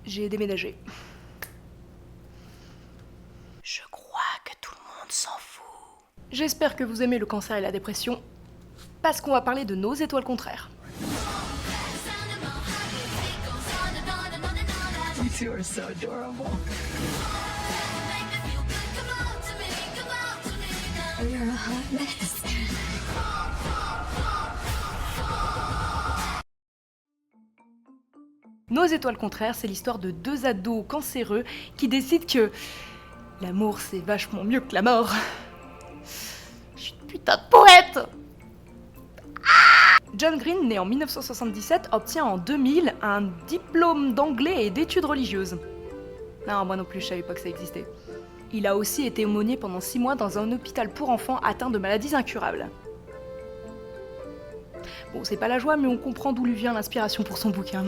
J'ai déménagé. Je crois que tout le monde s'en fout. J'espère que vous aimez le cancer et la dépression, parce qu'on va parler de nos étoiles contraires. You two are so adorable. You're a hot mess. Nos étoiles contraires, c'est l'histoire de deux ados cancéreux qui décident que l'amour c'est vachement mieux que la mort. Je suis une putain de poète. John Green, né en 1977, obtient en 2000 un diplôme d'anglais et d'études religieuses. Non, moi non plus, je savais pas que ça existait. Il a aussi été aumônier pendant 6 mois dans un hôpital pour enfants atteints de maladies incurables. Bon, c'est pas la joie, mais on comprend d'où lui vient l'inspiration pour son bouquin.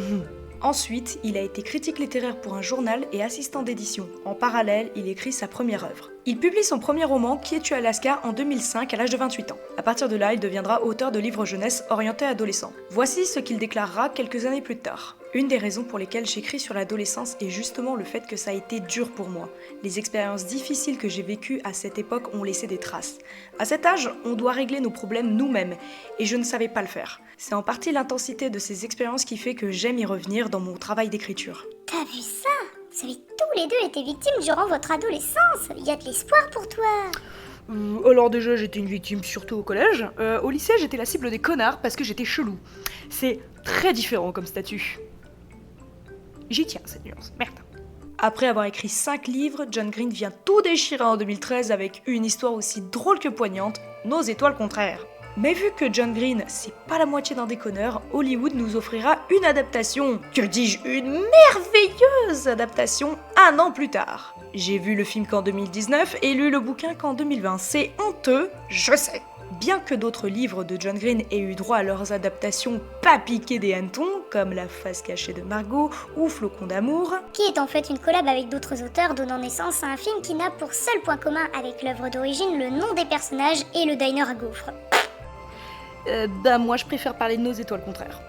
Ensuite, il a été critique littéraire pour un journal et assistant d'édition. En parallèle, il écrit sa première œuvre. Il publie son premier roman, Qui es-tu Alaska, en 2005 à l'âge de 28 ans. À partir de là, il deviendra auteur de livres jeunesse orientés adolescents. Voici ce qu'il déclarera quelques années plus tard. Une des raisons pour lesquelles j'écris sur l'adolescence est justement le fait que ça a été dur pour moi. Les expériences difficiles que j'ai vécues à cette époque ont laissé des traces. À cet âge, on doit régler nos problèmes nous-mêmes, et je ne savais pas le faire. C'est en partie l'intensité de ces expériences qui fait que j'aime y revenir dans mon travail d'écriture. T'as vu ça? Vous avez tous les deux été victimes durant votre adolescence. Il y a de l'espoir pour toi. Alors déjà, j'étais une victime surtout au collège. Au lycée, j'étais la cible des connards parce que j'étais chelou. C'est très différent comme statut. J'y tiens, cette nuance. Merde. Après avoir écrit 5 livres, John Green vient tout déchirer en 2013 avec une histoire aussi drôle que poignante, Nos étoiles contraires. Mais vu que John Green, c'est pas la moitié d'un déconneur, Hollywood nous offrira une adaptation, que dis-je, une merveilleuse adaptation, 1 an plus tard. J'ai vu le film qu'en 2019 et lu le bouquin qu'en 2020. C'est honteux, je sais. Bien que d'autres livres de John Green aient eu droit à leurs adaptations pas piquées des hannetons, comme La face cachée de Margot ou Flocon d'amour, Qui est en fait une collab avec d'autres auteurs donnant naissance à un film qui n'a pour seul point commun avec l'œuvre d'origine le nom des personnages et le diner à gaufres. Moi je préfère parler de Nos étoiles contraires.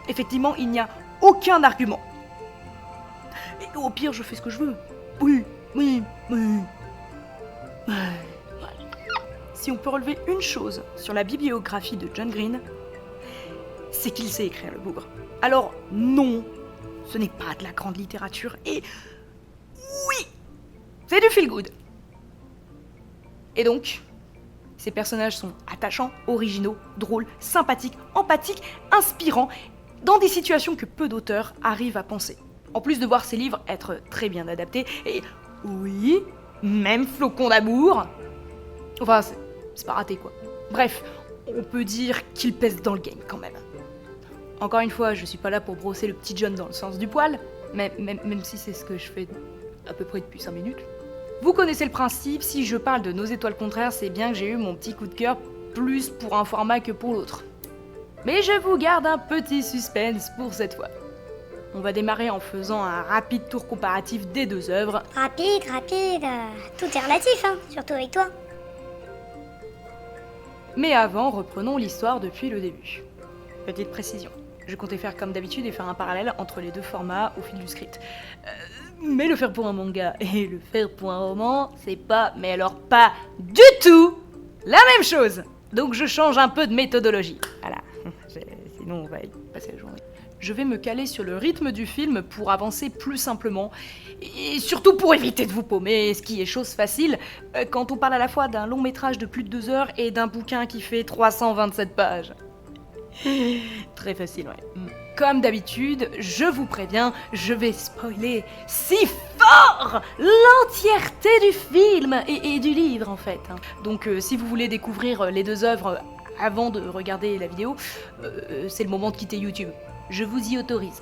Effectivement, il n'y a aucun argument. Et au pire, je fais ce que je veux. Oui. Si on peut relever une chose sur la bibliographie de John Green, c'est qu'il sait écrire le bougre. Alors non, ce n'est pas de la grande littérature et oui, c'est du feel good. Et donc, ces personnages sont attachants, originaux, drôles, sympathiques, empathiques, inspirants, dans des situations que peu d'auteurs arrivent à penser. En plus de voir ces livres être très bien adaptés, et oui, même Flocon d'amour, enfin, c'est pas raté quoi. Bref, on peut dire qu'il pèse dans le game quand même. Encore une fois, je suis pas là pour brosser le petit John dans le sens du poil, même si c'est ce que je fais à peu près depuis 5 minutes. Vous connaissez le principe, si je parle de Nos étoiles contraires, c'est bien que j'ai eu mon petit coup de cœur plus pour un format que pour l'autre. Mais je vous garde un petit suspense pour cette fois. On va démarrer en faisant un rapide tour comparatif des deux œuvres. Rapide, tout est relatif, hein, surtout avec toi. Mais avant, reprenons l'histoire depuis le début. Petite précision, je comptais faire comme d'habitude et faire un parallèle entre les deux formats au fil du script. Mais le faire pour un manga et le faire pour un roman, c'est pas, mais alors pas du tout, la même chose. Donc je change un peu de méthodologie. Voilà, sinon on va y passer la journée. Je vais me caler sur le rythme du film pour avancer plus simplement, et surtout pour éviter de vous paumer, ce qui est chose facile quand on parle à la fois d'un long métrage de plus de 2 heures et d'un bouquin qui fait 327 pages. Très facile, ouais. Comme d'habitude, je vous préviens, je vais spoiler si fort l'entièreté du film et du livre en fait. Donc si vous voulez découvrir les deux œuvres avant de regarder la vidéo, c'est le moment de quitter YouTube. Je vous y autorise.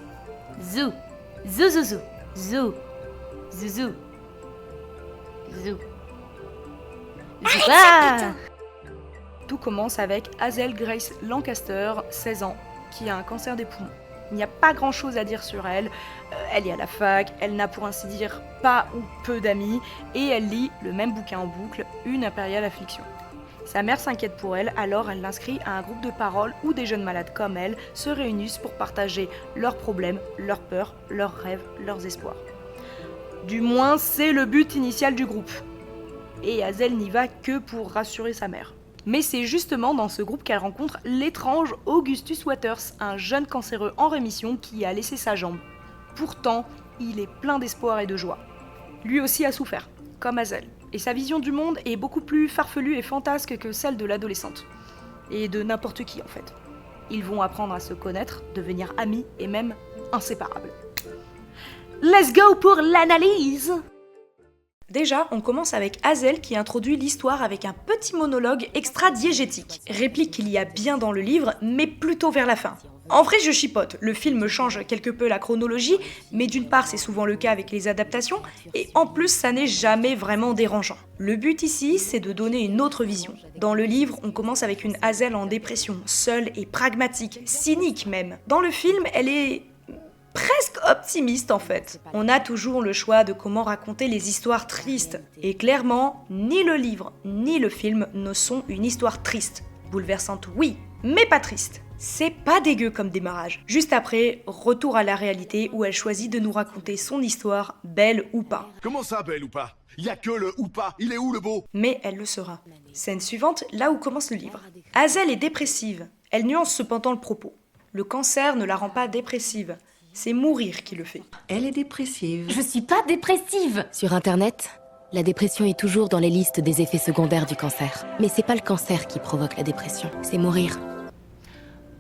Zou, zou, zou, zou, zou, zou, zou, zou. Putain. Tout commence avec Hazel Grace Lancaster, 16 ans, qui a un cancer des poumons. Il n'y a pas grand chose à dire sur elle. Elle est à la fac, elle n'a pour ainsi dire pas ou peu d'amis, et elle lit le même bouquin en boucle, Une impériale affliction. Sa mère s'inquiète pour elle, alors elle l'inscrit à un groupe de parole où des jeunes malades comme elle se réunissent pour partager leurs problèmes, leurs peurs, leurs rêves, leurs espoirs. Du moins, c'est le but initial du groupe. Et Hazel n'y va que pour rassurer sa mère. Mais c'est justement dans ce groupe qu'elle rencontre l'étrange Augustus Waters, un jeune cancéreux en rémission qui a laissé sa jambe. Pourtant, il est plein d'espoir et de joie. Lui aussi a souffert, comme Hazel. Et sa vision du monde est beaucoup plus farfelue et fantasque que celle de l'adolescente. Et de n'importe qui en fait. Ils vont apprendre à se connaître, devenir amis et même inséparables. Let's go pour l'analyse! Déjà, on commence avec Hazel qui introduit l'histoire avec un petit monologue extra-diégétique. Réplique qu'il y a bien dans le livre, mais plutôt vers la fin. En vrai, je chipote, le film change quelque peu la chronologie, mais d'une part c'est souvent le cas avec les adaptations, et en plus ça n'est jamais vraiment dérangeant. Le but ici, c'est de donner une autre vision. Dans le livre, on commence avec une Hazel en dépression, seule et pragmatique, cynique même. Dans le film, elle est presque optimiste en fait. On a toujours le choix de comment raconter les histoires tristes. Et clairement, ni le livre ni le film ne sont une histoire triste. Bouleversante oui, mais pas triste. C'est pas dégueu comme démarrage. Juste après, retour à la réalité où elle choisit de nous raconter son histoire, belle ou pas. Comment ça, belle ou pas? Y a que le ou pas, il est où le beau? Mais elle le sera. Scène suivante, là où commence le livre. Hazel est dépressive. Elle nuance cependant le propos. Le cancer ne la rend pas dépressive. C'est mourir qui le fait. Elle est dépressive. Je suis pas dépressive. Sur Internet, la dépression est toujours dans les listes des effets secondaires du cancer. Mais c'est pas le cancer qui provoque la dépression, c'est mourir.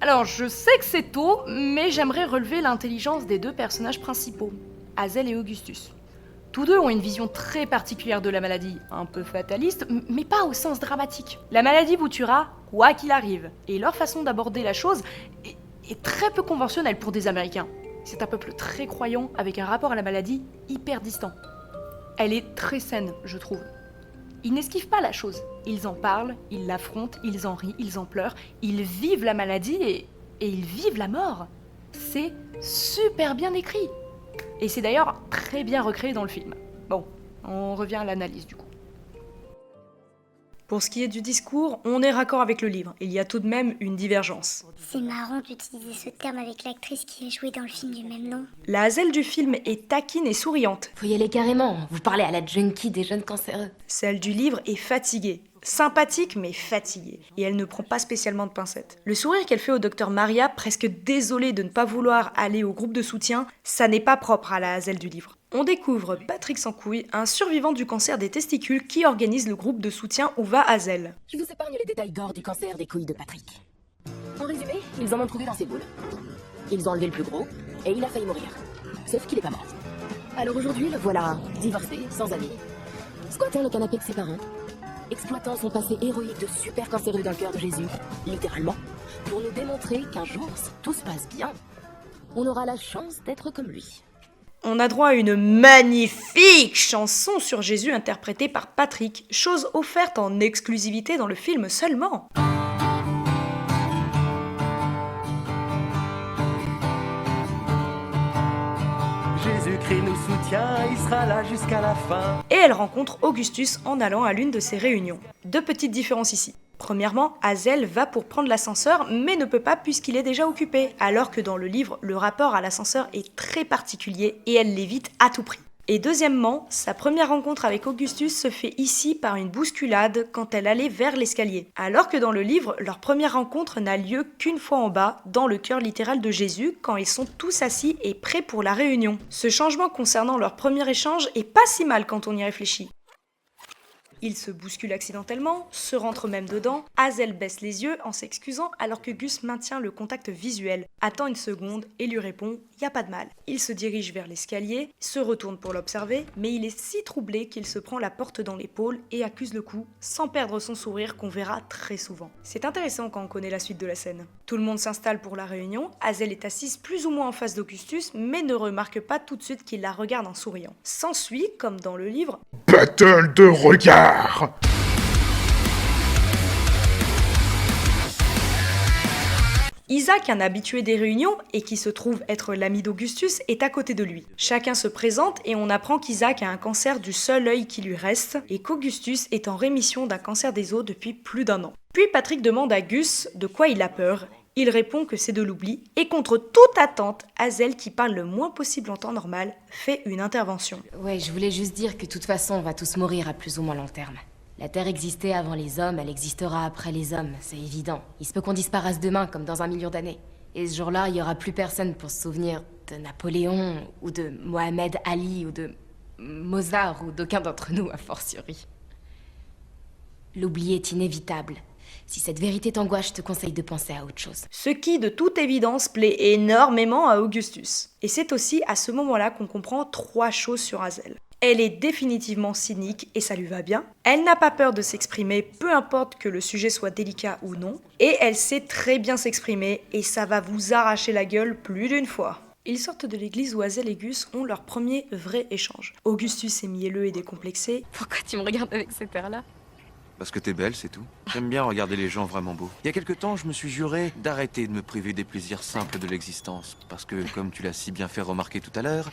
Alors, je sais que c'est tôt, mais j'aimerais relever l'intelligence des deux personnages principaux, Hazel et Augustus. Tous deux ont une vision très particulière de la maladie, un peu fataliste, mais pas au sens dramatique. La maladie vous tuera, quoi qu'il arrive, et leur façon d'aborder la chose est très peu conventionnelle pour des Américains. C'est un peuple très croyant, avec un rapport à la maladie hyper distant. Elle est très saine, je trouve. Ils n'esquivent pas la chose. Ils en parlent, ils l'affrontent, ils en rient, ils en pleurent. Ils vivent la maladie et ils vivent la mort. C'est super bien écrit. Et c'est d'ailleurs très bien recréé dans le film. Bon, on revient à l'analyse du coup. Pour ce qui est du discours, on est raccord avec le livre. Il y a tout de même une divergence. C'est marrant d'utiliser ce terme avec l'actrice qui a joué dans le film du même nom. La Hazel du film est taquine et souriante. Faut y aller carrément. Vous parlez à la junkie des jeunes cancéreux. Celle du livre est fatiguée. Sympathique mais fatiguée. Et elle ne prend pas spécialement de pincettes. Le sourire qu'elle fait au docteur Maria, presque désolée de ne pas vouloir aller au groupe de soutien, ça n'est pas propre à la Hazel du livre. On découvre Patrick Sancouille, un survivant du cancer des testicules qui organise le groupe de soutien où va Hazel. Je vous épargne les détails gore du cancer des couilles de Patrick. En résumé, ils en ont trouvé dans ses boules. Ils ont enlevé le plus gros, et il a failli mourir. Sauf qu'il est pas mort. Alors aujourd'hui, le voilà, divorcé, sans amis, squattant le canapé de ses parents, exploitant son passé héroïque de super cancéreux dans le cœur de Jésus, littéralement, pour nous démontrer qu'un jour, si tout se passe bien, on aura la chance d'être comme lui. On a droit à une magnifique chanson sur Jésus interprétée par Patrick, chose offerte en exclusivité dans le film seulement. Jésus-Christ nous soutient, il sera là jusqu'à la fin. Et elle rencontre Augustus en allant à l'une de ses réunions. Deux petites différences ici. Premièrement, Hazel va pour prendre l'ascenseur, mais ne peut pas puisqu'il est déjà occupé, alors que dans le livre, le rapport à l'ascenseur est très particulier et elle l'évite à tout prix. Et deuxièmement, sa première rencontre avec Augustus se fait ici par une bousculade quand elle allait vers l'escalier, alors que dans le livre, leur première rencontre n'a lieu qu'une fois en bas, dans le cœur littéral de Jésus, quand ils sont tous assis et prêts pour la réunion. Ce changement concernant leur premier échange est pas si mal quand on y réfléchit. Ils se bousculent accidentellement, se rentrent même dedans. Hazel baisse les yeux en s'excusant alors que Gus maintient le contact visuel, attend une seconde et lui répond « y a pas de mal ». Il se dirige vers l'escalier, se retourne pour l'observer, mais il est si troublé qu'il se prend la porte dans l'épaule et accuse le coup, sans perdre son sourire qu'on verra très souvent. C'est intéressant quand on connaît la suite de la scène. Tout le monde s'installe pour la réunion, Hazel est assise plus ou moins en face d'Augustus, mais ne remarque pas tout de suite qu'il la regarde en souriant. S'ensuit, comme dans le livre, Battle de regard. Isaac, un habitué des réunions et qui se trouve être l'ami d'Augustus, est à côté de lui. Chacun se présente et on apprend qu'Isaac a un cancer du seul œil qui lui reste et qu'Augustus est en rémission d'un cancer des os depuis plus d'1 an. Puis Patrick demande à Gus de quoi il a peur. Il répond que c'est de l'oubli, et contre toute attente, Hazel, qui parle le moins possible en temps normal, fait une intervention. Ouais, je voulais juste dire que de toute façon, on va tous mourir à plus ou moins long terme. La Terre existait avant les hommes, elle existera après les hommes, c'est évident. Il se peut qu'on disparaisse demain, comme dans 1 million d'années. Et ce jour-là, il y aura plus personne pour se souvenir de Napoléon, ou de Mohamed Ali, ou de Mozart, ou d'aucun d'entre nous, a fortiori. L'oubli est inévitable. Si cette vérité t'angoisse, je te conseille de penser à autre chose. Ce qui, de toute évidence, plaît énormément à Augustus. Et c'est aussi à ce moment-là qu'on comprend 3 choses sur Hazel. Elle est définitivement cynique et ça lui va bien. Elle n'a pas peur de s'exprimer, peu importe que le sujet soit délicat ou non. Et elle sait très bien s'exprimer et ça va vous arracher la gueule plus d'une fois. Ils sortent de l'église où Hazel et Gus ont leur premier vrai échange. Augustus est mielleux et décomplexé. Pourquoi tu me regardes avec cet air-là ? Parce que t'es belle, c'est tout. J'aime bien regarder les gens vraiment beaux. Il y a quelque temps, je me suis juré d'arrêter de me priver des plaisirs simples de l'existence. Parce que, comme tu l'as si bien fait remarquer tout à l'heure,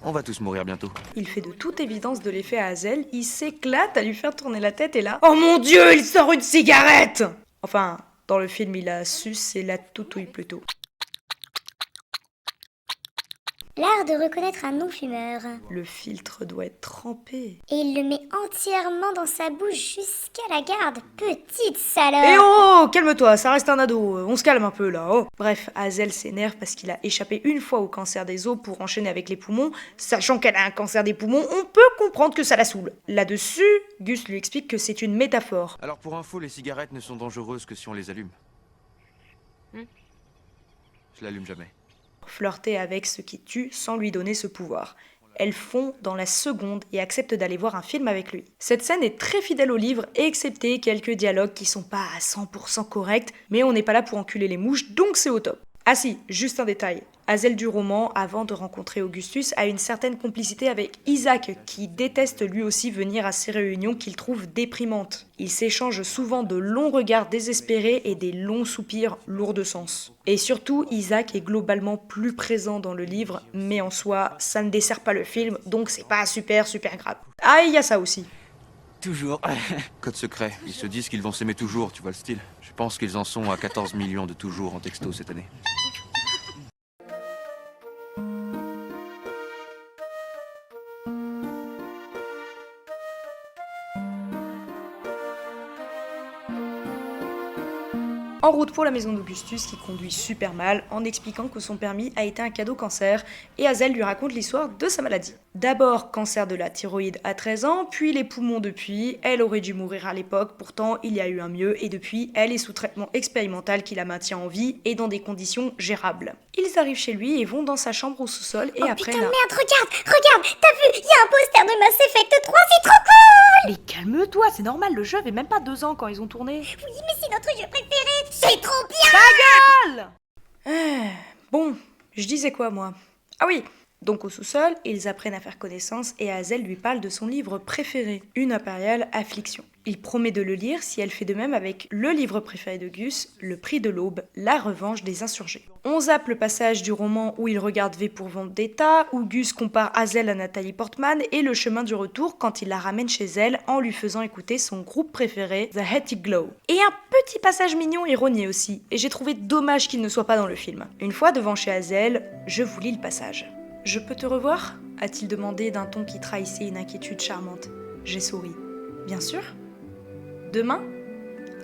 on va tous mourir bientôt. Il fait de toute évidence de l'effet à Hazel, il s'éclate à lui faire tourner la tête et là... Oh mon Dieu, il sort une cigarette! Enfin, dans le film, il la suce et la toutouille plutôt. L'art de reconnaître un non-fumeur. Le filtre doit être trempé. Et il le met entièrement dans sa bouche jusqu'à la garde. Petite salope! Eh oh, calme-toi, ça reste un ado, on se calme un peu là, oh. Bref, Hazel s'énerve parce qu'il a échappé une fois au cancer des os pour enchaîner avec les poumons. Sachant qu'elle a un cancer des poumons, on peut comprendre que ça la saoule. Là-dessus, Gus lui explique que c'est une métaphore. Alors pour info, les cigarettes ne sont dangereuses que si on les allume. Je l'allume jamais. Flirter avec ce qui tue sans lui donner ce pouvoir. Elle fond dans la seconde et accepte d'aller voir un film avec lui. Cette scène est très fidèle au livre, excepté quelques dialogues qui sont pas à 100% corrects, mais on n'est pas là pour enculer les mouches, donc c'est au top. Ah si, juste un détail. Hazel du roman, avant de rencontrer Augustus, a une certaine complicité avec Isaac, qui déteste lui aussi venir à ces réunions qu'il trouve déprimantes. Ils s'échangent souvent de longs regards désespérés et des longs soupirs lourds de sens. Et surtout, Isaac est globalement plus présent dans le livre, mais en soi, ça ne dessert pas le film, donc c'est pas super grave. Ah, il y a ça aussi. Toujours. Code secret. Ils se disent qu'ils vont s'aimer toujours, tu vois le style. Je pense qu'ils en sont à 14 millions de toujours en texto cette année. En route pour la maison d'Augustus qui conduit super mal en expliquant que son permis a été un cadeau cancer et Hazel lui raconte l'histoire de sa maladie. D'abord cancer de la thyroïde à 13 ans, puis les poumons depuis, elle aurait dû mourir à l'époque, pourtant il y a eu un mieux et depuis elle est sous traitement expérimental qui la maintient en vie et dans des conditions gérables. Ils arrivent chez lui et vont dans sa chambre au sous-sol et après... Putain, merde, regarde, t'as vu, il y a un poster de Mass Effect 3, c'est trop cool! Mais calme-toi, c'est normal, le jeu avait même pas 2 ans quand ils ont tourné. Oui, mais c'est notre jeu préféré, c'est trop bien! Bon, je disais quoi moi? Ah oui, donc au sous-sol, ils apprennent à faire connaissance et Hazel lui parle de son livre préféré, Une impériale affliction. Il promet de le lire si elle fait de même avec le livre préféré de Gus, Le prix de l'aube, la revanche des insurgés. On zappe le passage du roman où il regarde V pour Vendetta, où Gus compare Hazel à Nathalie Portman et le chemin du retour quand il la ramène chez elle en lui faisant écouter son groupe préféré, The Hattie Glow. Et un petit passage mignon et rogné aussi, et j'ai trouvé dommage qu'il ne soit pas dans le film. Une fois devant chez Hazel, je vous lis le passage. « Je peux te revoir » a-t-il demandé d'un ton qui trahissait une inquiétude charmante. J'ai souri. « Bien sûr. » Demain ?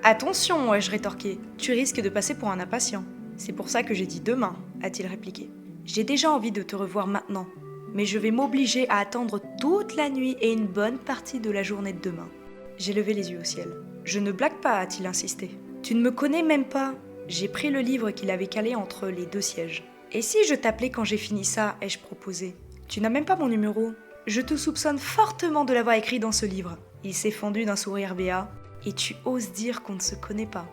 Attention, ai-je rétorqué, tu risques de passer pour un impatient. C'est pour ça que j'ai dit demain, a-t-il répliqué. J'ai déjà envie de te revoir maintenant, mais je vais m'obliger à attendre toute la nuit et une bonne partie de la journée de demain. J'ai levé les yeux au ciel. Je ne blague pas, a-t-il insisté. Tu ne me connais même pas. J'ai pris le livre qu'il avait calé entre les 2 sièges. Et si je t'appelais quand j'ai fini ça, ai-je proposé. Tu n'as même pas mon numéro. Je te soupçonne fortement de l'avoir écrit dans ce livre. Il s'est fendu d'un sourire béat. Et tu oses dire qu'on ne se connaît pas.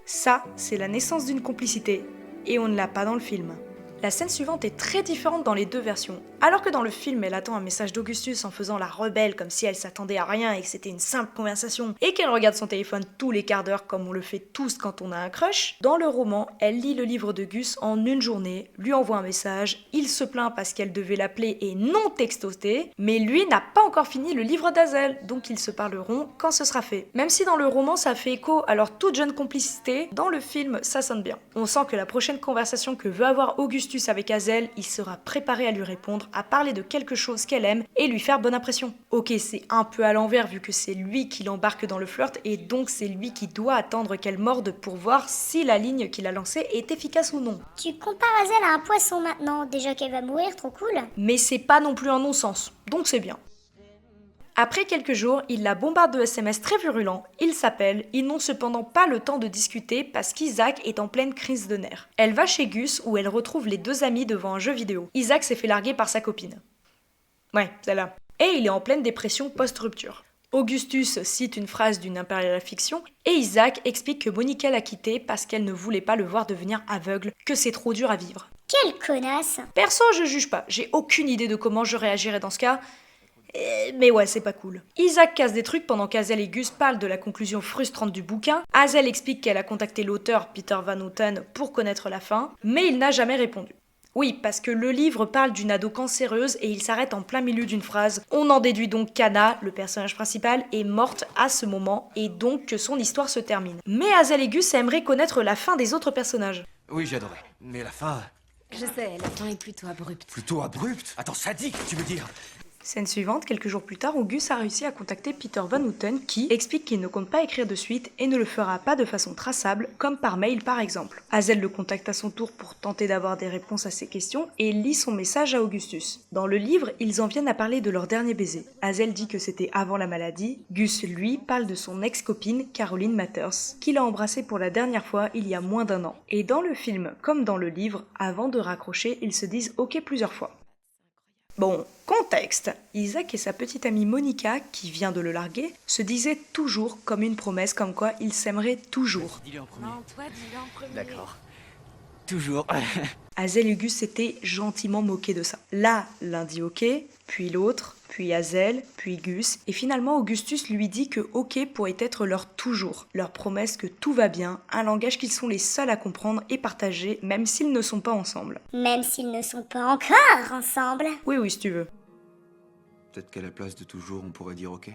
Ça, c'est la naissance d'une complicité, et on ne l'a pas dans le film. La scène suivante est très différente dans les deux versions. Alors que dans le film, elle attend un message d'Augustus en faisant la rebelle comme si elle s'attendait à rien et que c'était une simple conversation, et qu'elle regarde son téléphone tous les quarts d'heure comme on le fait tous quand on a un crush, dans le roman, elle lit le livre de Gus en une journée, lui envoie un message, il se plaint parce qu'elle devait l'appeler et non textoter, mais lui n'a pas encore fini le livre d'Hazel, donc ils se parleront quand ce sera fait. Même si dans le roman ça fait écho à leur toute jeune complicité, dans le film ça sonne bien. On sent que la prochaine conversation que veut avoir Augustus avec Hazel, il sera préparé à lui répondre, à parler de quelque chose qu'elle aime et lui faire bonne impression. Ok, c'est un peu à l'envers vu que c'est lui qui l'embarque dans le flirt et donc c'est lui qui doit attendre qu'elle morde pour voir si la ligne qu'il a lancée est efficace ou non. Tu compares Hazel à un poisson maintenant, déjà qu'elle va mourir, trop cool. Mais c'est pas non plus un non-sens, donc c'est bien. Après quelques jours, il la bombarde de SMS très virulents, ils s'appellent, ils n'ont cependant pas le temps de discuter parce qu'Isaac est en pleine crise de nerfs. Elle va chez Gus où elle retrouve les deux amis devant un jeu vidéo. Isaac s'est fait larguer par sa copine. Ouais, celle-là. Et il est en pleine dépression post-rupture. Augustus cite une phrase d'une Imperial Fiction et Isaac explique que Monica l'a quitté parce qu'elle ne voulait pas le voir devenir aveugle, que c'est trop dur à vivre. Quelle connasse! Perso, je juge pas, j'ai aucune idée de comment je réagirais dans ce cas. Mais ouais, c'est pas cool. Isaac casse des trucs pendant qu'Hazel et Gus parlent de la conclusion frustrante du bouquin. Hazel explique qu'elle a contacté l'auteur Peter Van Houten pour connaître la fin, mais il n'a jamais répondu. Oui, parce que le livre parle d'une ado cancéreuse et il s'arrête en plein milieu d'une phrase. On en déduit donc qu'Anna, le personnage principal, est morte à ce moment et donc que son histoire se termine. Mais Hazel et Gus aimeraient connaître la fin des autres personnages. Oui, j'adorais. Mais la fin... Je sais, la fin est plutôt abrupte. Plutôt abrupte. Attends, sadique, tu veux dire? Scène suivante, quelques jours plus tard, où Gus a réussi à contacter Peter Van Houten qui explique qu'il ne compte pas écrire de suite et ne le fera pas de façon traçable, comme par mail par exemple. Hazel le contacte à son tour pour tenter d'avoir des réponses à ses questions et lit son message à Augustus. Dans le livre, ils en viennent à parler de leur dernier baiser. Hazel dit que c'était avant la maladie, Gus, lui, parle de son ex-copine, Caroline Matters, qu'il a embrassée pour la dernière fois il y a moins d'1 an. Et dans le film, comme dans le livre, avant de raccrocher, ils se disent ok plusieurs fois. Bon, contexte. Isaac et sa petite amie Monica, qui vient de le larguer, se disaient toujours comme une promesse comme quoi ils s'aimeraient toujours. Dis-le en premier. Non, toi, dis-le en premier. D'accord. Toujours. Hazel et Gus s'étaient gentiment moqués de ça. Là, l'un dit ok, puis l'autre, puis Hazel, puis Gus, et finalement Augustus lui dit que ok pourrait être leur toujours, leur promesse que tout va bien, un langage qu'ils sont les seuls à comprendre et partager, même s'ils ne sont pas ensemble. Même s'ils ne sont pas encore ensemble. Oui, si tu veux. Peut-être qu'à la place de toujours, on pourrait dire ok.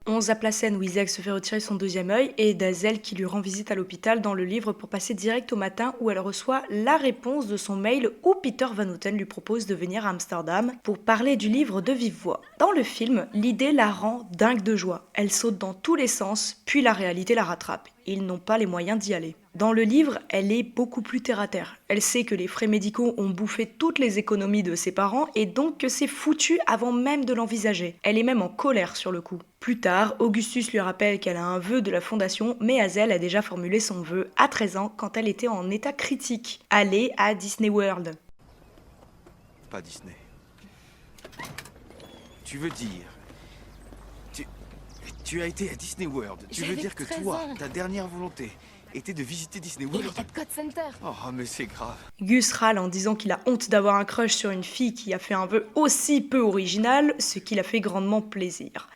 On zappe la scène où Isaac se fait retirer son deuxième œil et d'Hazel qui lui rend visite à l'hôpital dans le livre pour passer direct au matin où elle reçoit la réponse de son mail où Peter Van Houten lui propose de venir à Amsterdam pour parler du livre de vive voix. Dans le film, l'idée la rend dingue de joie. Elle saute dans tous les sens, puis la réalité la rattrape. Ils n'ont pas les moyens d'y aller. Dans le livre, elle est beaucoup plus terre-à-terre. Elle sait que les frais médicaux ont bouffé toutes les économies de ses parents et donc que c'est foutu avant même de l'envisager. Elle est même en colère sur le coup. Plus tard, Augustus lui rappelle qu'elle a un vœu de la fondation, mais Hazel a déjà formulé son vœu à 13 ans quand elle était en état critique. Aller à Disney World. Pas Disney. Tu veux dire... Tu as été à Disney World. Tu veux J'avais dire que 13 toi, ans. ta dernière volonté était de visiter Disney Et World? le Epcot Center. Oh, mais c'est grave. Gus râle en disant qu'il a honte d'avoir un crush sur une fille qui a fait un vœu aussi peu original, ce qui l'a fait grandement plaisir.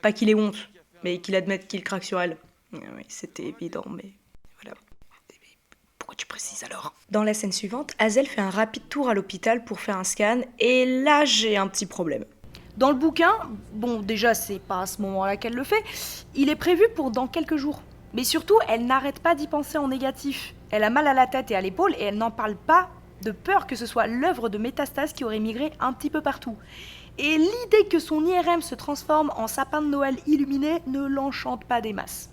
Pas qu'il ait honte, mais qu'il admette qu'il craque sur elle. Oui, c'était évident, mais voilà. Pourquoi tu précises alors? Dans la scène suivante, Hazel fait un rapide tour à l'hôpital pour faire un scan, et là j'ai un petit problème. Dans le bouquin, bon déjà c'est pas à ce moment-là qu'elle le fait, il est prévu pour dans quelques jours. Mais surtout, elle n'arrête pas d'y penser en négatif. Elle a mal à la tête et à l'épaule et elle n'en parle pas de peur que ce soit l'œuvre de Métastase qui aurait migré un petit peu partout. Et l'idée que son IRM se transforme en sapin de Noël illuminé ne l'enchante pas des masses.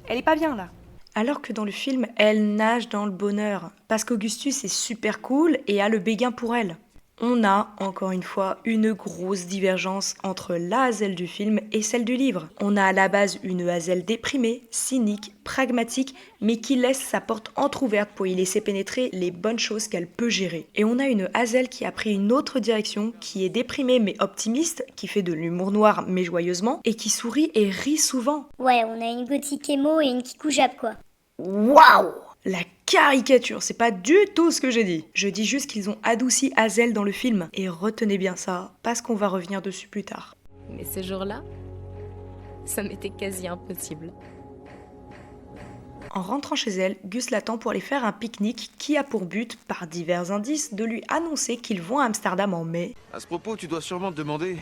Elle est pas bien là. Alors que dans le film, elle nage dans le bonheur, parce qu'Augustus est super cool et a le béguin pour elle. On a, encore une fois, une grosse divergence entre la Hazel du film et celle du livre. On a à la base une Hazel déprimée, cynique, pragmatique, mais qui laisse sa porte entrouverte pour y laisser pénétrer les bonnes choses qu'elle peut gérer. Et on a une Hazel qui a pris une autre direction, qui est déprimée mais optimiste, qui fait de l'humour noir mais joyeusement, et qui sourit et rit souvent. Ouais, on a une gothique émo et une kikou jap quoi. Waouh! La caricature, c'est pas du tout ce que j'ai dit. Je dis juste qu'ils ont adouci Hazel dans le film. Et retenez bien ça, parce qu'on va revenir dessus plus tard. Mais ce jour-là, ça m'était quasi impossible. En rentrant chez elle, Gus l'attend pour aller faire un pique-nique qui a pour but, par divers indices, de lui annoncer qu'ils vont à Amsterdam en mai. À ce propos, tu dois sûrement te demander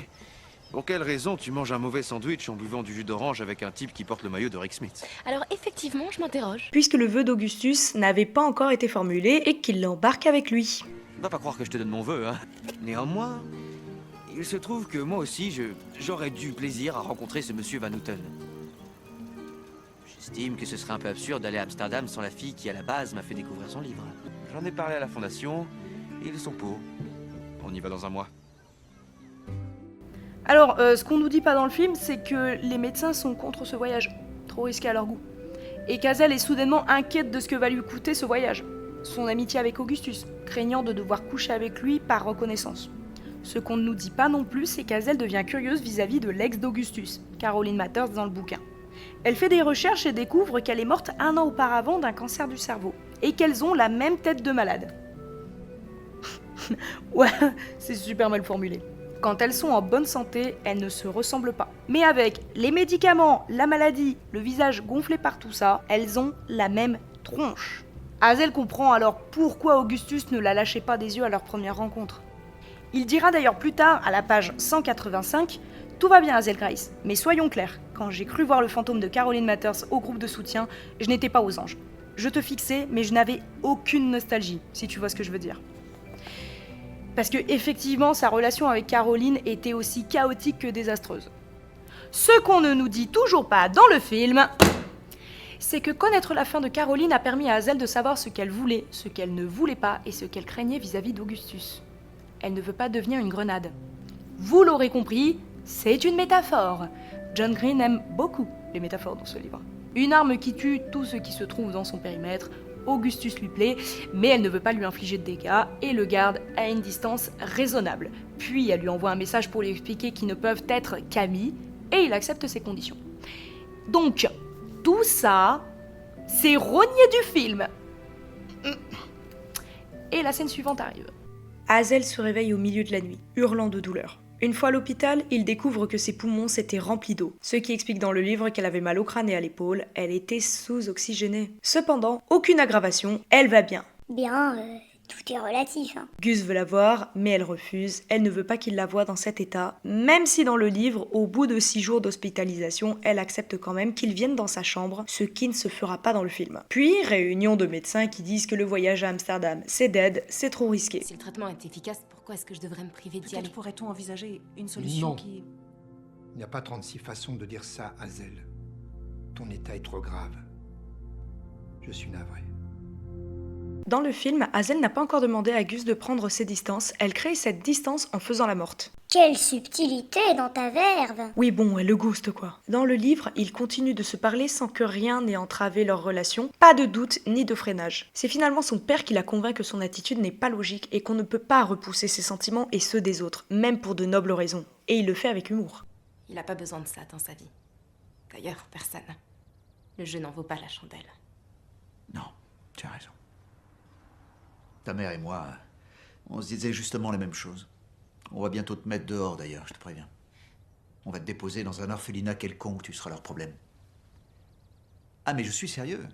pour quelle raison tu manges un mauvais sandwich en buvant du jus d'orange avec un type qui porte le maillot de Rick Smith. Alors effectivement, je m'interroge. Puisque le vœu d'Augustus n'avait pas encore été formulé et qu'il l'embarque avec lui. Va pas croire que je te donne mon vœu, hein. Néanmoins, il se trouve que moi aussi, j'aurais du plaisir à rencontrer ce monsieur Van Houten. J'estime que ce serait un peu absurde d'aller à Amsterdam sans la fille qui, à la base, m'a fait découvrir son livre. J'en ai parlé à la fondation, et ils sont pour. On y va dans un mois. Alors, ce qu'on nous dit pas dans le film, c'est que les médecins sont contre ce voyage, trop risqué à leur goût. Et qu'Hazel est soudainement inquiète de ce que va lui coûter ce voyage, son amitié avec Augustus, craignant de devoir coucher avec lui par reconnaissance. Ce qu'on ne nous dit pas non plus, c'est qu'Hazel devient curieuse vis-à-vis de l'ex d'Augustus, Caroline Mathers dans le bouquin. Elle fait des recherches et découvre qu'elle est morte 1 an auparavant d'un cancer du cerveau, et qu'elles ont la même tête de malade. Ouais, c'est super mal formulé. Quand elles sont en bonne santé, elles ne se ressemblent pas. Mais avec les médicaments, la maladie, le visage gonflé par tout ça, elles ont la même tronche. Hazel comprend alors pourquoi Augustus ne la lâchait pas des yeux à leur première rencontre. Il dira d'ailleurs plus tard, à la page 185, « Tout va bien Hazel Grace, mais soyons clairs, quand j'ai cru voir le fantôme de Caroline Mathers au groupe de soutien, je n'étais pas aux anges. Je te fixais, mais je n'avais aucune nostalgie, si tu vois ce que je veux dire. » Parce que effectivement, sa relation avec Caroline était aussi chaotique que désastreuse. Ce qu'on ne nous dit toujours pas dans le film, c'est que connaître la fin de Caroline a permis à Hazel de savoir ce qu'elle voulait, ce qu'elle ne voulait pas et ce qu'elle craignait vis-à-vis d'Augustus. Elle ne veut pas devenir une grenade. Vous l'aurez compris, c'est une métaphore. John Green aime beaucoup les métaphores dans ce livre. Une arme qui tue tout ce qui se trouve dans son périmètre. Augustus lui plaît, mais elle ne veut pas lui infliger de dégâts et le garde à une distance raisonnable. Puis elle lui envoie un message pour lui expliquer qu'ils ne peuvent être qu'amis, et il accepte ses conditions. Donc, tout ça, c'est rogné du film. Et la scène suivante arrive. Hazel se réveille au milieu de la nuit, hurlant de douleur. Une fois à l'hôpital, il découvre que ses poumons s'étaient remplis d'eau, ce qui explique dans le livre qu'elle avait mal au crâne et à l'épaule, elle était sous-oxygénée. Cependant, aucune aggravation, elle va bien. Bien, tout est relatif, hein. Gus veut la voir, mais elle refuse, elle ne veut pas qu'il la voie dans cet état, même si dans le livre, au bout de 6 jours d'hospitalisation, elle accepte quand même qu'il vienne dans sa chambre, ce qui ne se fera pas dans le film. Puis, réunion de médecins qui disent que le voyage à Amsterdam, c'est dead, c'est trop risqué. Si le traitement est efficace, pourquoi est-ce que je devrais me priver d'y aller? Peut-être pourrait-on envisager une solution Non. qui... Il n'y a pas 36 façons de dire ça, Hazel. Ton état est trop grave. Je suis navré. Dans le film, Hazel n'a pas encore demandé à Gus de prendre ses distances, elle crée cette distance en faisant la morte. Quelle subtilité dans ta verve! Oui bon, elle le ghost quoi. Dans le livre, ils continuent de se parler sans que rien n'ait entravé leur relation, pas de doute ni de freinage. C'est finalement son père qui la convainc que son attitude n'est pas logique et qu'on ne peut pas repousser ses sentiments et ceux des autres, même pour de nobles raisons. Et il le fait avec humour. Il a pas besoin de ça dans sa vie. D'ailleurs, personne. Le jeu n'en vaut pas la chandelle. Non, tu as raison. Ta mère et moi, on se disait justement la même chose. On va bientôt te mettre dehors d'ailleurs, je te préviens. On va te déposer dans un orphelinat quelconque, tu seras leur problème. Ah mais je suis sérieux.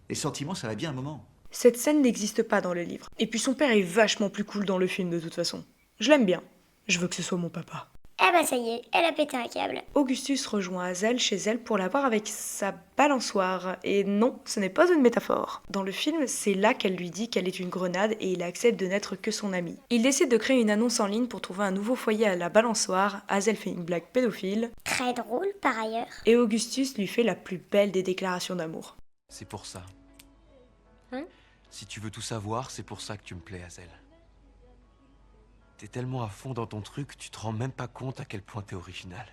Les sentiments, ça va bien un moment. Cette scène n'existe pas dans le livre. Et puis son père est vachement plus cool dans le film de toute façon. Je l'aime bien. Je veux que ce soit mon papa. Eh bah ça y est, elle a pété un câble. Augustus rejoint Hazel chez elle pour la voir avec sa balançoire. Et non, ce n'est pas une métaphore. Dans le film, c'est là qu'elle lui dit qu'elle est une grenade et il accepte de n'être que son ami. Il décide de créer une annonce en ligne pour trouver un nouveau foyer à la balançoire. Hazel fait une blague pédophile. Très drôle par ailleurs. Et Augustus lui fait la plus belle des déclarations d'amour. C'est pour ça. Hein? Si tu veux tout savoir, c'est pour ça que tu me plais, Hazel. T'es tellement à fond dans ton truc, tu te rends même pas compte à quel point t'es original.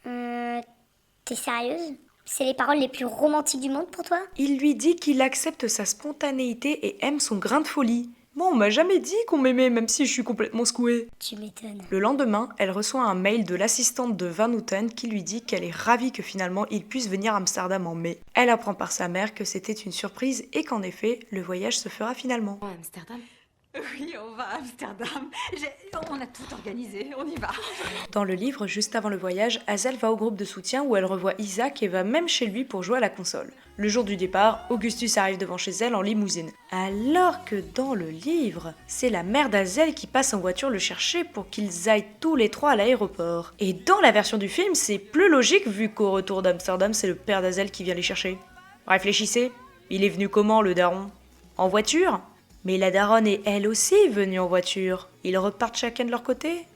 T'es sérieuse? C'est les paroles les plus romantiques du monde pour toi? Il lui dit qu'il accepte sa spontanéité et aime son grain de folie. Moi, on m'a jamais dit qu'on m'aimait, même si je suis complètement secouée. Tu m'étonnes. Le lendemain, elle reçoit un mail de l'assistante de Van Houten qui lui dit qu'elle est ravie que finalement il puisse venir à Amsterdam en mai. Elle apprend par sa mère que c'était une surprise et qu'en effet, le voyage se fera finalement. Amsterdam? Oui, on va à Amsterdam. On a tout organisé, on y va. Dans le livre, juste avant le voyage, Hazel va au groupe de soutien où elle revoit Isaac et va même chez lui pour jouer à la console. Le jour du départ, Augustus arrive devant chez elle en limousine. Alors que dans le livre, c'est la mère d'Hazel qui passe en voiture le chercher pour qu'ils aillent tous les trois à l'aéroport. Et dans la version du film, c'est plus logique vu qu'au retour d'Amsterdam, c'est le père d'Hazel qui vient les chercher. Réfléchissez, il est venu comment le daron? En voiture? Mais la daronne est elle aussi venue en voiture. Ils repartent chacun de leur côté?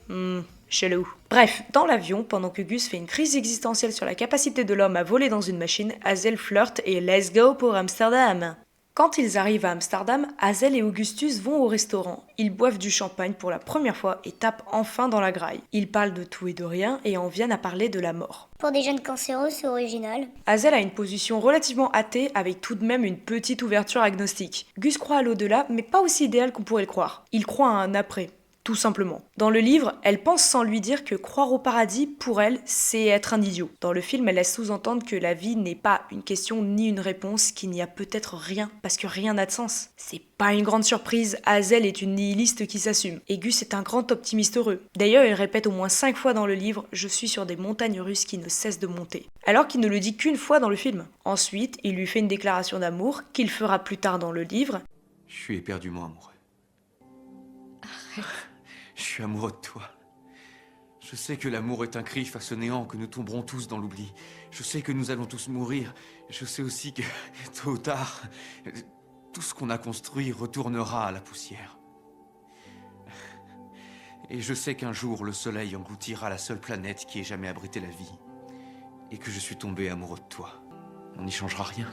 Chelou. Bref, dans l'avion, pendant que Gus fait une crise existentielle sur la capacité de l'homme à voler dans une machine, Hazel flirte et let's go pour Amsterdam. Quand ils arrivent à Amsterdam, Hazel et Augustus vont au restaurant. Ils boivent du champagne pour la première fois et tapent enfin dans la graille. Ils parlent de tout et de rien et en viennent à parler de la mort. Pour des jeunes cancéreux, c'est original. Hazel a une position relativement athée avec tout de même une petite ouverture agnostique. Gus croit à l'au-delà, mais pas aussi idéal qu'on pourrait le croire. Il croit à un après. Tout simplement. Dans le livre, elle pense sans lui dire que croire au paradis, pour elle, c'est être un idiot. Dans le film, elle laisse sous-entendre que la vie n'est pas une question ni une réponse, qu'il n'y a peut-être rien, parce que rien n'a de sens. C'est pas une grande surprise, Hazel est une nihiliste qui s'assume. Et Gus est un grand optimiste heureux. D'ailleurs, il répète au moins 5 fois dans le livre « Je suis sur des montagnes russes qui ne cessent de monter ». Alors qu'il ne le dit qu'une fois dans le film. Ensuite, il lui fait une déclaration d'amour, qu'il fera plus tard dans le livre. Je suis éperdument amoureux. Arrête. Je suis amoureux de toi. Je sais que l'amour est un cri face au néant, que nous tomberons tous dans l'oubli. Je sais que nous allons tous mourir. Je sais aussi que, tôt ou tard, tout ce qu'on a construit retournera à la poussière. Et je sais qu'un jour, le soleil engloutira la seule planète qui ait jamais abrité la vie. Et que je suis tombé amoureux de toi. On n'y changera rien.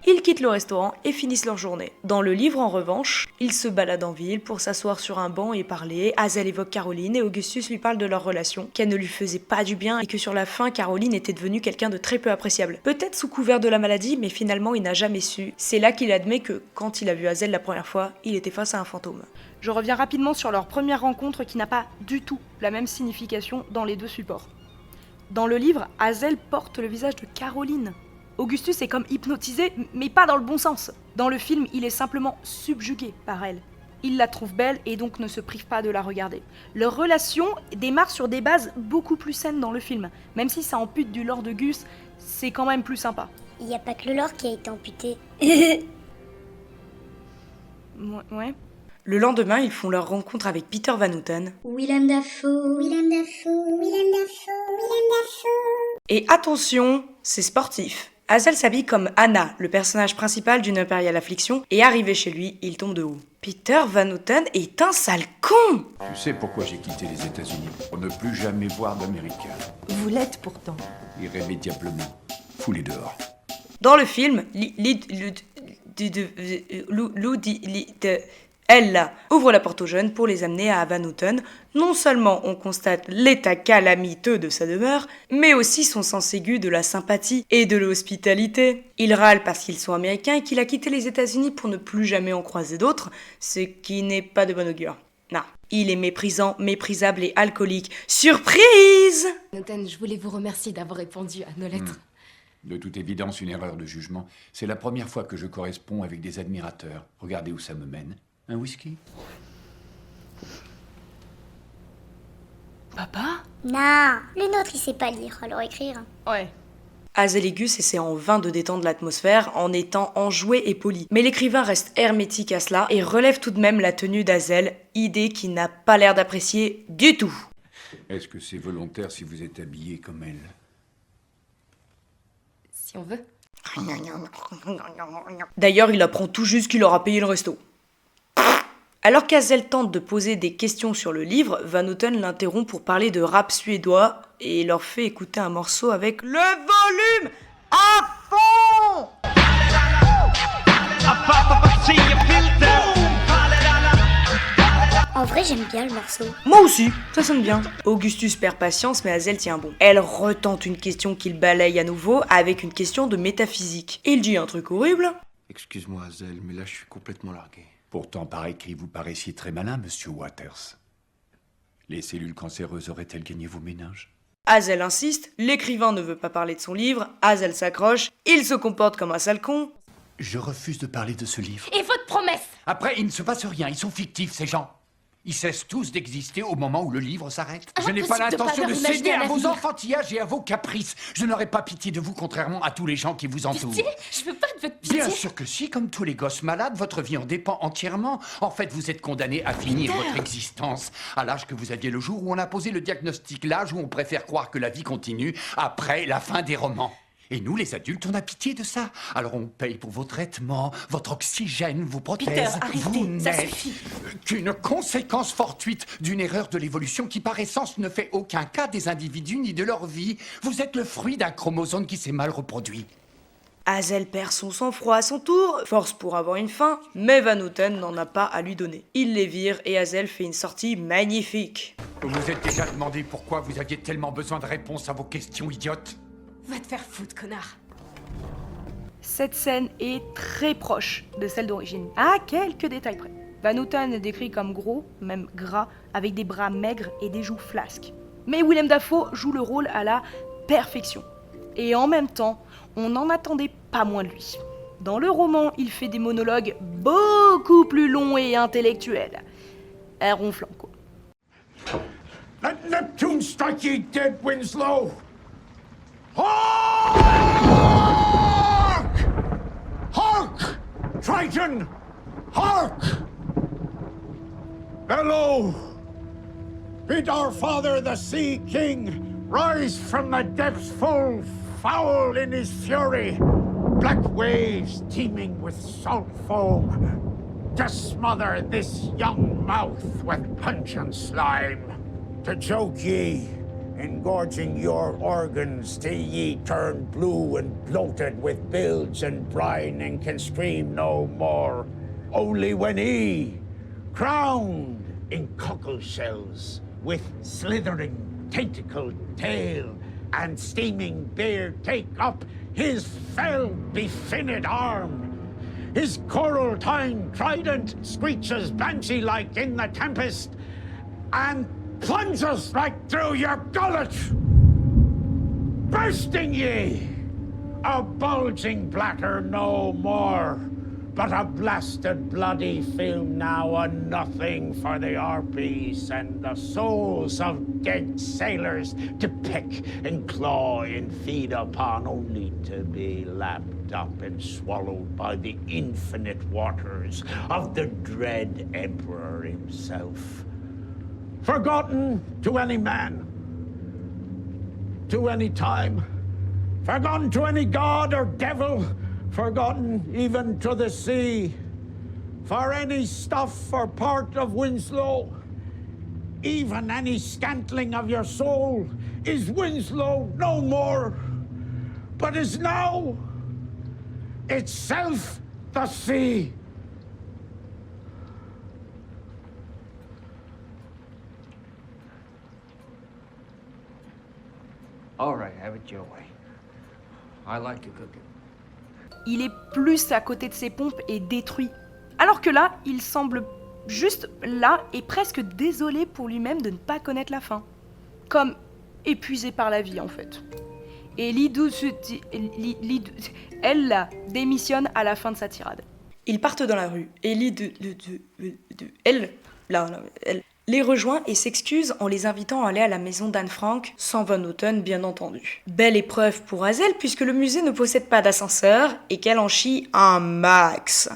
Ils quittent le restaurant et finissent leur journée. Dans le livre, en revanche, ils se baladent en ville pour s'asseoir sur un banc et parler. Hazel évoque Caroline et Augustus lui parle de leur relation, qu'elle ne lui faisait pas du bien et que sur la fin, Caroline était devenue quelqu'un de très peu appréciable. Peut-être sous couvert de la maladie, mais finalement, il n'a jamais su. C'est là qu'il admet que, quand il a vu Hazel la première fois, il était face à un fantôme. Je reviens rapidement sur leur première rencontre qui n'a pas du tout la même signification dans les deux supports. Dans le livre, Hazel porte le visage de Caroline. Augustus est comme hypnotisé, mais pas dans le bon sens. Dans le film, il est simplement subjugué par elle. Il la trouve belle et donc ne se prive pas de la regarder. Leur relation démarre sur des bases beaucoup plus saines dans le film. Même si ça ampute du lore de Gus, c'est quand même plus sympa. Il n'y a pas que le lore qui a été amputé. Ouais. Le lendemain, ils font leur rencontre avec Peter Van Houten. Willem Dafoe. Et attention, c'est sportif. Hazel s'habille comme Anna, le personnage principal d'une Imperial Affliction, et arrivé chez lui, il tombe de haut. Peter Van Houten est un sale con! Tu sais pourquoi j'ai quitté les États-Unis? Pour ne plus jamais voir d'Américains. Vous l'êtes pourtant. Irrémédiablement. Fous-les dehors. Dans le film, elle ouvre la porte aux jeunes pour les amener à Van Houten. Non seulement on constate l'état calamiteux de sa demeure, mais aussi son sens aigu de la sympathie et de l'hospitalité. Il râle parce qu'ils sont américains et qu'il a quitté les États-Unis pour ne plus jamais en croiser d'autres, ce qui n'est pas de bon augure. Non. Il est méprisant, méprisable et alcoolique. Surprise! Houten, je voulais vous remercier d'avoir répondu à nos lettres. De toute évidence, une erreur de jugement. C'est la première fois que je corresponds avec des admirateurs. Regardez où ça me mène. Un whisky? Papa? Non, le nôtre il sait pas lire, alors écrire. Ouais. Hazel et Gus essaient en vain de détendre l'atmosphère en étant enjoué et poli. Mais l'écrivain reste hermétique à cela et relève tout de même la tenue d'Hazel, idée qu'il n'a pas l'air d'apprécier du tout. Est-ce que c'est volontaire si vous êtes habillé comme elle? Si on veut. D'ailleurs, il apprend tout juste qu'il aura payé le resto. Alors qu'Hazel tente de poser des questions sur le livre, Van Houten l'interrompt pour parler de rap suédois et leur fait écouter un morceau avec le volume à fond. En vrai, j'aime bien le morceau. Moi aussi, ça sonne bien. Augustus perd patience, mais Hazel tient bon. Elle retente une question qu'il balaye à nouveau avec une question de métaphysique. Il dit un truc horrible. Excuse-moi, Hazel, mais là je suis complètement largué. Pourtant, par écrit, vous paraissiez très malin, monsieur Waters. Les cellules cancéreuses auraient-elles gagné vos méninges? Hazel insiste, l'écrivain ne veut pas parler de son livre, Hazel s'accroche, il se comporte comme un sale con. Je refuse de parler de ce livre. Et votre promesse? Après, il ne se passe rien, ils sont fictifs, ces gens. Ils cessent tous d'exister au moment où le livre s'arrête. Je n'ai pas l'intention de céder à vos enfantillages et à vos caprices. Je n'aurai pas pitié de vous, contrairement à tous les gens qui vous entourent. Pitié? Je veux pas de votre pitié. Bien sûr que si, comme tous les gosses malades, votre vie en dépend entièrement. En fait, vous êtes condamné à finir votre existence à l'âge que vous aviez le jour où on a posé le diagnostic, l'âge où on préfère croire que la vie continue après la fin des romans. Et nous, les adultes, on a pitié de ça. Alors on paye pour vos traitements, votre oxygène, vos prothèses. Peter, vous arrêtez, ça n'êtes suffit. qu'une conséquence fortuite d'une erreur de l'évolution qui, par essence, ne fait aucun cas des individus ni de leur vie. Vous êtes le fruit d'un chromosome qui s'est mal reproduit. Hazel perd son sang-froid à son tour, force pour avoir une fin, mais Van Houten n'en a pas à lui donner. Il les vire et Hazel fait une sortie magnifique. Vous vous êtes déjà demandé pourquoi vous aviez tellement besoin de réponses à vos questions idiotes? Va te faire foutre, connard. Cette scène est très proche de celle d'origine, à quelques détails près. Van Houten est décrit comme gros, même gras, avec des bras maigres et des joues flasques. Mais Willem Dafoe joue le rôle à la perfection. Et en même temps, on n'en attendait pas moins de lui. Dans le roman, il fait des monologues beaucoup plus longs et intellectuels. Un ronflant, quoi. Let Neptune strike ye dead, Winslow! Hark! Hark! Triton! Hark! Bellow! Bid our father, the Sea King, rise from the depths full foul in his fury, black waves teeming with salt foam, to smother this young mouth with pungent slime, to choke ye, engorging your organs till ye turn blue and bloated with bilge and brine and can scream no more. Only when he, crowned in cockle shells, with slithering tentacled tail and steaming beard, take up his fell befinned arm. His coral-tined trident screeches banshee-like in the tempest, and plunges right through your gullet, bursting ye, a bulging bladder no more, but a blasted bloody film now, a nothing for the harpies and the souls of dead sailors to peck and claw and feed upon, only to be lapped up and swallowed by the infinite waters of the dread Emperor himself. Forgotten to any man, to any time, forgotten to any god or devil, forgotten even to the sea, for any stuff or part of Winslow, even any scantling of your soul, is Winslow no more, but is now itself the sea. All right, have it your way. I like to cook it. Il est plus à côté de ses pompes et détruit. Alors que là, il semble juste là et presque désolé pour lui-même de ne pas connaître la fin. Comme épuisé par la vie en fait. Et elle démissionne à la fin de sa tirade. Ils partent dans la rue et elle les rejoint et s'excuse en les invitant à aller à la maison d'Anne Frank, sans Van Houten bien entendu. Belle épreuve pour Hazel puisque le musée ne possède pas d'ascenseur et qu'elle en chie un max.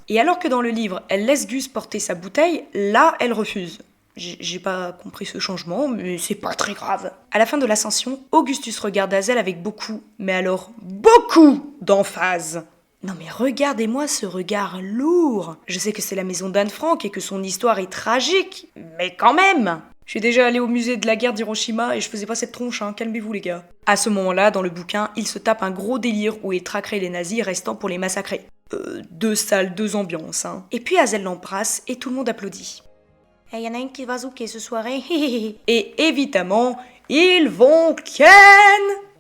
Et alors que dans le livre, elle laisse Gus porter sa bouteille, là, elle refuse. J'ai pas compris ce changement, mais c'est pas très grave. À la fin de l'ascension, Augustus regarde Hazel avec beaucoup, mais alors beaucoup d'emphase. Non mais regardez-moi ce regard lourd. Je sais que c'est la maison d'Anne Frank et que son histoire est tragique, mais quand même. Je suis déjà allée au musée de la guerre d'Hiroshima et je faisais pas cette tronche, hein, calmez-vous les gars. À ce moment-là, dans le bouquin, il se tape un gros délire où il traquerait les nazis restant pour les massacrer. 2 salles, 2 ambiances, hein. Et puis Hazel l'embrasse et tout le monde applaudit. Il y en a une qui va zouker ce soir, et évidemment, Ils vont ken.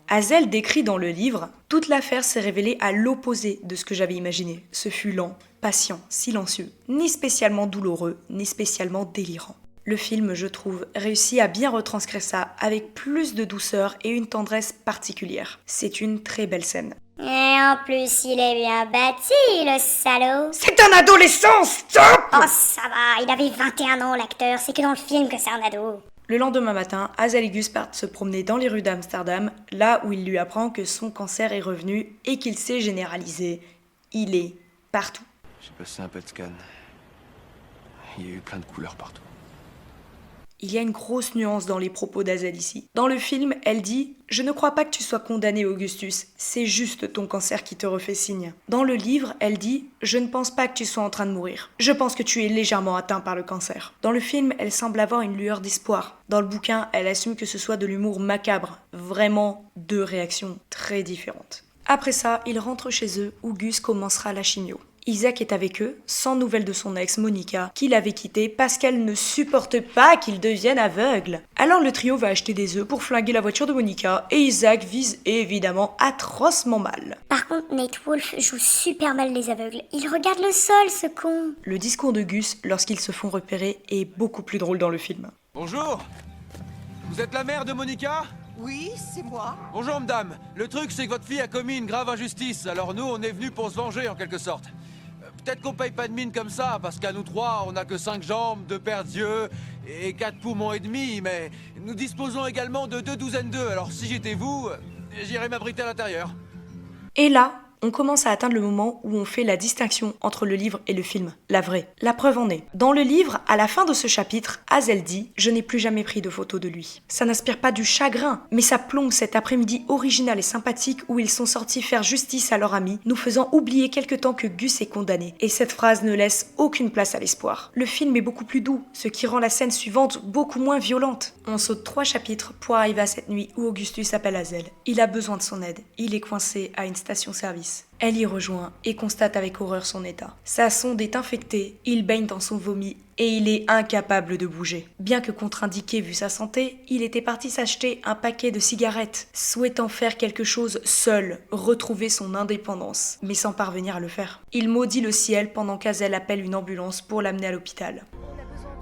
Hazel décrit dans le livre, toute l'affaire s'est révélée à l'opposé de ce que j'avais imaginé. Ce fut lent, patient, silencieux, ni spécialement douloureux, ni spécialement délirant. Le film, je trouve, réussit à bien retranscrire ça avec plus de douceur et une tendresse particulière. C'est une très belle scène. Et en plus, il est bien bâti, le salaud. C'est un adolescent, stop! Oh, ça va, il avait 21 ans, l'acteur. C'est que dans le film que c'est un ado. Le lendemain matin, Hazel et Gus partent se promener dans les rues d'Amsterdam, là où il lui apprend que son cancer est revenu et qu'il s'est généralisé. Il est partout. J'ai passé un PET scan. Il y a eu plein de couleurs partout. Il y a une grosse nuance dans les propos d'Hazel ici. Dans le film, elle dit « Je ne crois pas que tu sois condamné, Augustus. C'est juste ton cancer qui te refait signe. » Dans le livre, elle dit « Je ne pense pas que tu sois en train de mourir. Je pense que tu es légèrement atteint par le cancer. » Dans le film, elle semble avoir une lueur d'espoir. Dans le bouquin, elle assume que ce soit de l'humour macabre. Vraiment deux réactions très différentes. Après ça, ils rentrent chez eux où Gus commencera la chimio. Isaac est avec eux, sans nouvelles de son ex Monica, qu'il avait quitté parce qu'elle ne supporte pas qu'il devienne aveugle. Alors le trio va acheter des œufs pour flinguer la voiture de Monica, et Isaac vise évidemment atrocement mal. Par contre, Nate Wolff joue super mal les aveugles. Il regarde le sol, ce con. Le discours de Gus, lorsqu'ils se font repérer, est beaucoup plus drôle dans le film. Bonjour. Vous êtes la mère de Monica ? Oui, c'est moi. Bonjour madame. Le truc c'est que votre fille a commis une grave injustice, alors nous on est venus pour se venger en quelque sorte. Peut-être qu'on paye pas de mine comme ça, parce qu'à nous trois, on a que 5 jambes, 2 paires d'yeux et 4 poumons et demi, mais nous disposons également de 2 douzaines d'œufs, alors si j'étais vous, j'irais m'abriter à l'intérieur. Et là, on commence à atteindre le moment où on fait la distinction entre le livre et le film, la vraie. La preuve en est. Dans le livre, à la fin de ce chapitre, Hazel dit « Je n'ai plus jamais pris de photos de lui ». Ça n'inspire pas du chagrin, mais ça plombe cet après-midi original et sympathique où ils sont sortis faire justice à leur ami, nous faisant oublier quelque temps que Gus est condamné. Et cette phrase ne laisse aucune place à l'espoir. Le film est beaucoup plus doux, ce qui rend la scène suivante beaucoup moins violente. On saute 3 chapitres pour arriver à cette nuit où Augustus appelle Hazel. Il a besoin de son aide. Il est coincé à une station-service. Elle y rejoint et constate avec horreur son état. Sa sonde est infectée, il baigne dans son vomi et il est incapable de bouger. Bien que contre-indiqué vu sa santé, il était parti s'acheter un paquet de cigarettes, souhaitant faire quelque chose seul, retrouver son indépendance, mais sans parvenir à le faire. Il maudit le ciel pendant qu'Hazel appelle une ambulance pour l'amener à l'hôpital.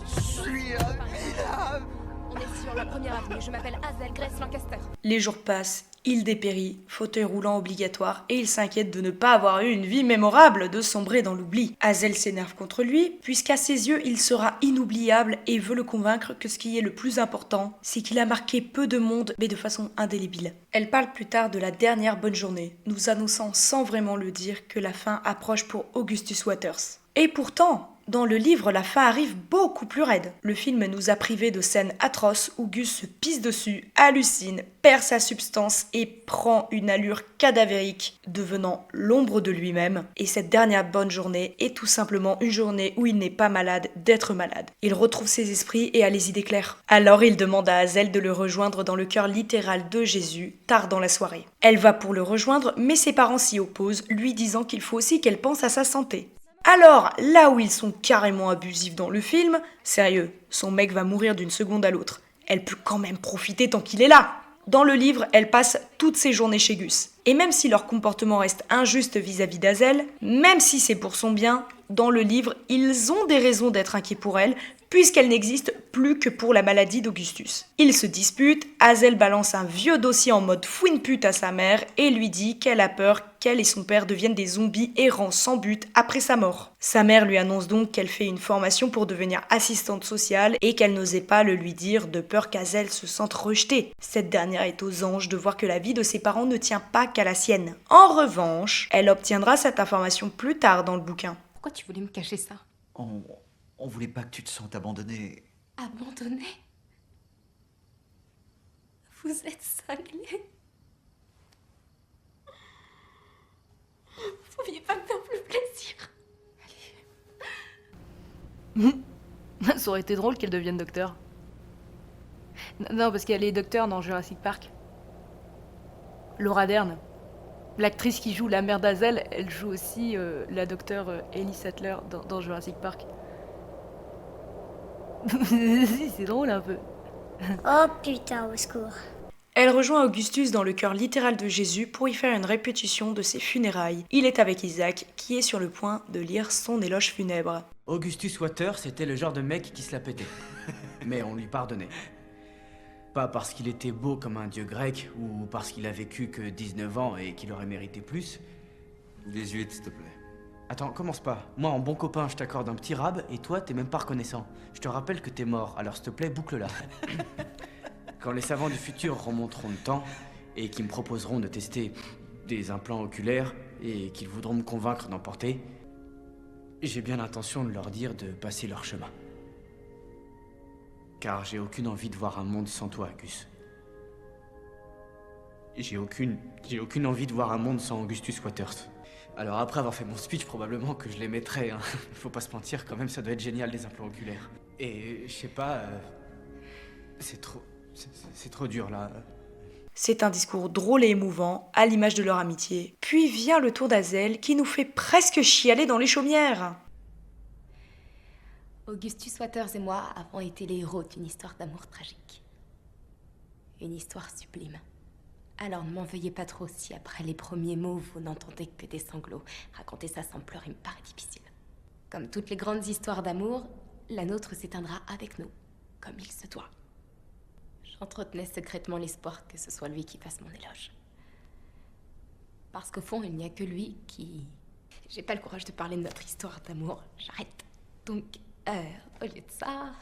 Je suis un On est sur la première avenue, je m'appelle Hazel Grace Lancaster. Les jours passent, il dépérit, fauteuil roulant obligatoire, et il s'inquiète de ne pas avoir eu une vie mémorable, de sombrer dans l'oubli. Hazel s'énerve contre lui, puisqu'à ses yeux, il sera inoubliable et veut le convaincre que ce qui est le plus important, c'est qu'il a marqué peu de monde, mais de façon indélébile. Elle parle plus tard de la dernière bonne journée, nous annonçant sans vraiment le dire que la fin approche pour Augustus Waters. Et pourtant, dans le livre, la fin arrive beaucoup plus raide. Le film nous a privés de scènes atroces où Gus se pisse dessus, hallucine, perd sa substance et prend une allure cadavérique, devenant l'ombre de lui-même. Et cette dernière bonne journée est tout simplement une journée où il n'est pas malade d'être malade. Il retrouve ses esprits et a les idées claires. Alors il demande à Hazel de le rejoindre dans le cœur littéral de Jésus, tard dans la soirée. Elle va pour le rejoindre, mais ses parents s'y opposent, lui disant qu'il faut aussi qu'elle pense à sa santé. Alors, là où ils sont carrément abusifs dans le film, sérieux, son mec va mourir d'une seconde à l'autre. Elle peut quand même profiter tant qu'il est là. Dans le livre, elle passe toutes ses journées chez Gus. Et même si leur comportement reste injuste vis-à-vis d'Hazel, même si c'est pour son bien, dans le livre, ils ont des raisons d'être inquiets pour elle, puisqu'elle n'existe plus que pour la maladie d'Augustus. Ils se disputent, Hazel balance un vieux dossier en mode fouine pute à sa mère et lui dit qu'elle a peur qu'elle et son père deviennent des zombies errants sans but après sa mort. Sa mère lui annonce donc qu'elle fait une formation pour devenir assistante sociale et qu'elle n'osait pas le lui dire de peur qu'Hazel se sente rejetée. Cette dernière est aux anges de voir que la vie de ses parents ne tient pas qu'à la sienne. En revanche, elle obtiendra cette information plus tard dans le bouquin. Pourquoi tu voulais me cacher ça? On voulait pas que tu te sentes abandonnée. Abandonnée? Vous êtes cinglé. Vous pouviez pas me faire plus plaisir. Ça aurait été drôle qu'elle devienne docteur. Non, parce qu'elle est docteur dans Jurassic Park. Laura Dern. L'actrice qui joue la mère d'Hazel, elle joue aussi la docteure Ellie Sattler dans Jurassic Park. Si, c'est drôle un peu. Oh putain, au secours. Elle rejoint Augustus dans le cœur littéral de Jésus pour y faire une répétition de ses funérailles. Il est avec Isaac, qui est sur le point de lire son éloge funèbre. Augustus Waters c'était le genre de mec qui se la pétait. Mais on lui pardonnait. Pas parce qu'il était beau comme un dieu grec, ou parce qu'il a vécu que 19 ans et qu'il aurait mérité plus. 18, s'il te plaît. Attends, commence pas. Moi, en bon copain, je t'accorde un petit rab, et toi, t'es même pas reconnaissant. Je te rappelle que t'es mort, alors s'il te plaît, boucle-la. Quand les savants du futur remonteront le temps, et qu'ils me proposeront de tester des implants oculaires, et qu'ils voudront me convaincre d'en porter, j'ai bien l'intention de leur dire de passer leur chemin. Car j'ai aucune envie de voir un monde sans toi, Gus. J'ai aucune envie de voir un monde sans Augustus Waters. Alors après avoir fait mon speech, probablement que je les mettrais, hein. Faut pas se mentir, quand même, ça doit être génial, les implants oculaires. Et je sais pas... C'est trop dur, là. C'est un discours drôle et émouvant, à l'image de leur amitié. Puis vient le tour d'Azel, qui nous fait presque chialer dans les chaumières. Augustus Waters et moi avons été les héros d'une histoire d'amour tragique. Une histoire sublime. Alors ne m'en veuillez pas trop si après les premiers mots vous n'entendez que des sanglots. Raconter ça sans pleurer me paraît difficile. Comme toutes les grandes histoires d'amour, la nôtre s'éteindra avec nous, comme il se doit. J'entretenais secrètement l'espoir que ce soit lui qui fasse mon éloge. Parce qu'au fond, il n'y a que lui qui... J'ai pas le courage de parler de notre histoire d'amour, j'arrête. Donc, au lieu de ça,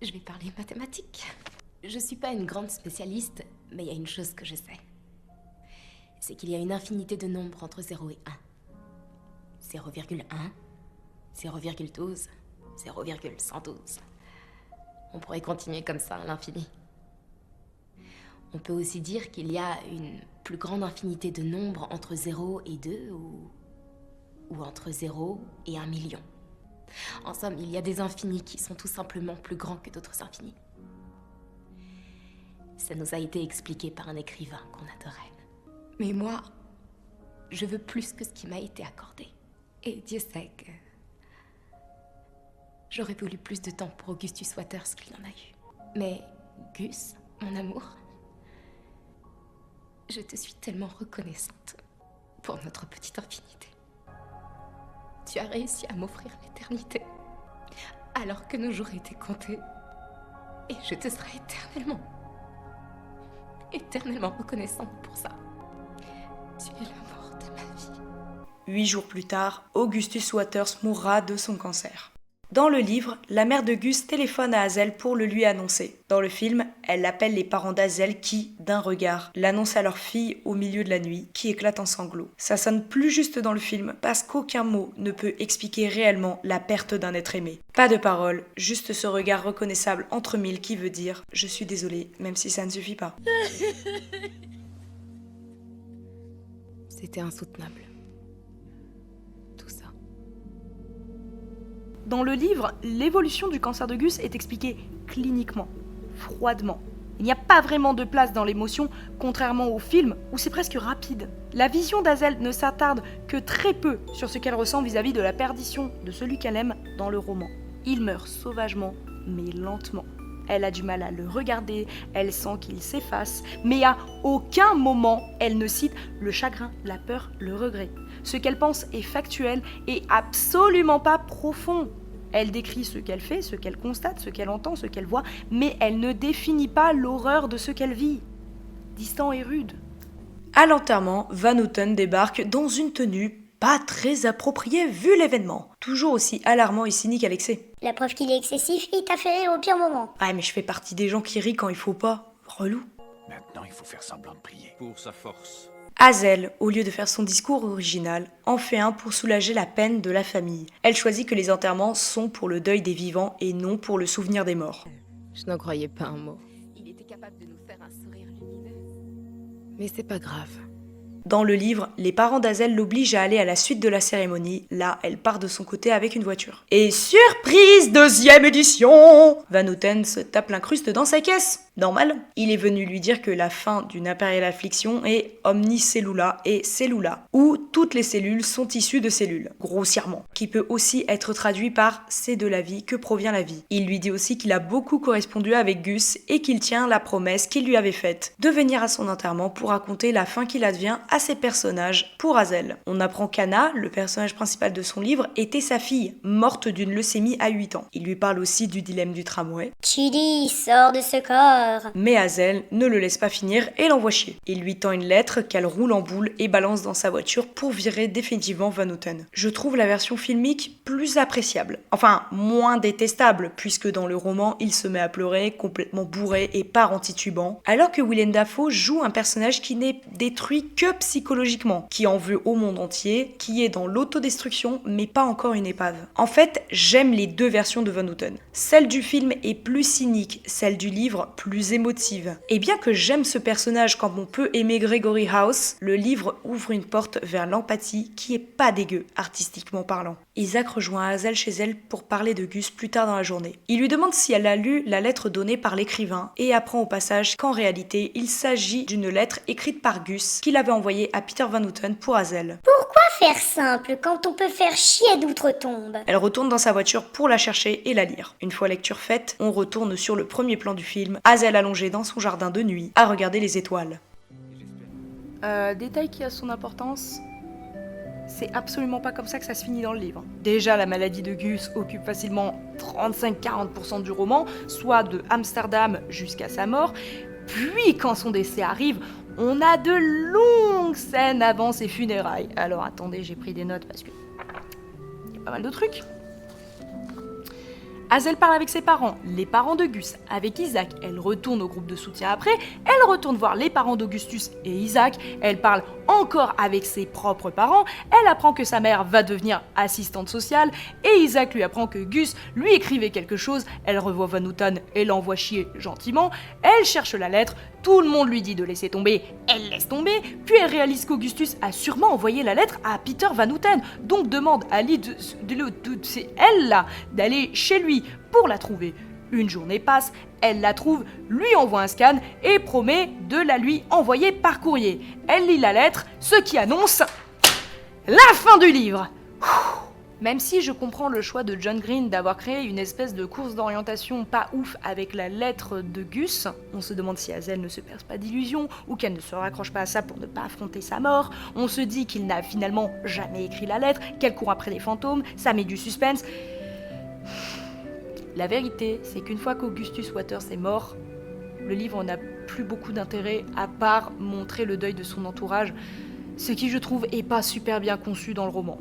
je vais parler mathématiques. Je suis pas une grande spécialiste, mais il y a une chose que je sais. C'est qu'il y a une infinité de nombres entre 0 et 1. 0,1, 0,12, 0,112. On pourrait continuer comme ça à l'infini. On peut aussi dire qu'il y a une plus grande infinité de nombres entre 0 et 2 ou entre 0 et 1 million. En somme, il y a des infinis qui sont tout simplement plus grands que d'autres infinis. Ça nous a été expliqué par un écrivain qu'on adorait. Mais moi, je veux plus que ce qui m'a été accordé. Et Dieu sait que... J'aurais voulu plus de temps pour Augustus Waters qu'il en a eu. Mais, Gus, mon amour, je te suis tellement reconnaissante pour notre petite infinité. Tu as réussi à m'offrir l'éternité, alors que nos jours étaient comptés. Et je te serai éternellement reconnaissante pour ça. Tu es l'amour de ma vie. 8 jours plus tard, Augustus Waters mourra de son cancer. Dans le livre, la mère de Gus téléphone à Azel pour le lui annoncer. Dans le film, elle appelle les parents d'Azel qui, d'un regard, l'annoncent à leur fille au milieu de la nuit, qui éclate en sanglots. Ça sonne plus juste dans le film, parce qu'aucun mot ne peut expliquer réellement la perte d'un être aimé. Pas de parole, juste ce regard reconnaissable entre mille qui veut dire « je suis désolée », même si ça ne suffit pas. C'était insoutenable. Tout ça. Dans le livre, l'évolution du cancer de Gus est expliquée cliniquement, froidement. Il n'y a pas vraiment de place dans l'émotion, contrairement au film où c'est presque rapide. La vision d'Azel ne s'attarde que très peu sur ce qu'elle ressent vis-à-vis de la perdition de celui qu'elle aime dans le roman. Il meurt sauvagement, mais lentement. Elle a du mal à le regarder, elle sent qu'il s'efface, mais à aucun moment elle ne cite le chagrin, la peur, le regret. Ce qu'elle pense est factuel et absolument pas profond. Elle décrit ce qu'elle fait, ce qu'elle constate, ce qu'elle entend, ce qu'elle voit, mais elle ne définit pas l'horreur de ce qu'elle vit. Distant et rude. À l'enterrement, Van Houten débarque dans une tenue pas très appropriée vu l'événement. Toujours aussi alarmant et cynique à l'excès. La preuve qu'il est excessif, il t'a fait rire au pire moment. Ah mais je fais partie des gens qui rient quand il faut pas. Relou. Maintenant, il faut faire semblant de prier. Pour sa force. Azel, au lieu de faire son discours original, en fait un pour soulager la peine de la famille. Elle choisit que les enterrements sont pour le deuil des vivants et non pour le souvenir des morts. Je n'en croyais pas un mot. Il était capable de nous faire un sourire lumineux. Mais c'est pas grave. Dans le livre, les parents d'Azel l'obligent à aller à la suite de la cérémonie. Là, elle part de son côté avec une voiture. Et surprise, 2e édition! Van Houten se tape l'incruste dans sa caisse. Normal. Il est venu lui dire que la fin d'une impériale affliction est omnicellula et cellula, où toutes les cellules sont issues de cellules, grossièrement, qui peut aussi être traduit par « c'est de la vie que provient la vie ». Il lui dit aussi qu'il a beaucoup correspondu avec Gus et qu'il tient la promesse qu'il lui avait faite de venir à son enterrement pour raconter la fin qu'il advient à ses personnages pour Hazel. On apprend qu'Anna, le personnage principal de son livre, était sa fille, morte d'une leucémie à 8 ans. Il lui parle aussi du dilemme du tramway. Chidi, sors de ce corps. Mais Hazel ne le laisse pas finir et l'envoie chier. Il lui tend une lettre qu'elle roule en boule et balance dans sa voiture pour virer définitivement Van Houten. Je trouve la version filmique plus appréciable. Enfin, moins détestable, puisque dans le roman, il se met à pleurer, complètement bourré et part en titubant, alors que Willem Dafoe joue un personnage qui n'est détruit que psychologiquement, qui en veut au monde entier, qui est dans l'autodestruction, mais pas encore une épave. En fait, j'aime les deux versions de Van Houten. Celle du film est plus cynique, celle du livre plus émotive. Et bien que j'aime ce personnage comme on peut aimer Gregory House, le livre ouvre une porte vers l'empathie qui est pas dégueu, artistiquement parlant. Isaac rejoint Hazel chez elle pour parler de Gus plus tard dans la journée. Il lui demande si elle a lu la lettre donnée par l'écrivain et apprend au passage qu'en réalité, il s'agit d'une lettre écrite par Gus qu'il avait envoyée à Peter Van Houten pour Hazel. Pourquoi faire simple quand on peut faire chier d'outre-tombe? Elle retourne dans sa voiture pour la chercher et la lire. Une fois lecture faite, on retourne sur le premier plan du film, Hazel allongée dans son jardin de nuit, à regarder les étoiles. Détail qui a son importance, c'est absolument pas comme ça que ça se finit dans le livre. Déjà, la maladie de Gus occupe facilement 35-40% du roman, soit de Amsterdam jusqu'à sa mort. Puis, quand son décès arrive, on a de longues scènes avant ses funérailles. Alors attendez, j'ai pris des notes parce que il y a pas mal de trucs. Hazel parle avec ses parents, les parents de Gus, avec Isaac, elle retourne au groupe de soutien après, elle retourne voir les parents d'Augustus et Isaac, elle parle encore avec ses propres parents, elle apprend que sa mère va devenir assistante sociale, et Isaac lui apprend que Gus lui écrivait quelque chose, elle revoit Van Houten et l'envoie chier gentiment, elle cherche la lettre, tout le monde lui dit de laisser tomber, elle laisse tomber, puis elle réalise qu'Augustus a sûrement envoyé la lettre à Peter Van Houten, donc demande à Lee c'est elle là, d'aller chez lui pour la trouver. Une journée passe, elle la trouve, lui envoie un scan et promet de la lui envoyer par courrier. Elle lit la lettre, ce qui annonce la fin du livre. Même si je comprends le choix de John Green d'avoir créé une espèce de course d'orientation pas ouf avec la lettre de Gus, on se demande si Hazel ne se perce pas d'illusions ou qu'elle ne se raccroche pas à ça pour ne pas affronter sa mort, on se dit qu'il n'a finalement jamais écrit la lettre, qu'elle court après des fantômes, ça met du suspense. La vérité, c'est qu'une fois qu'Augustus Waters est mort, le livre n'a plus beaucoup d'intérêt à part montrer le deuil de son entourage, ce qui je trouve est pas super bien conçu dans le roman.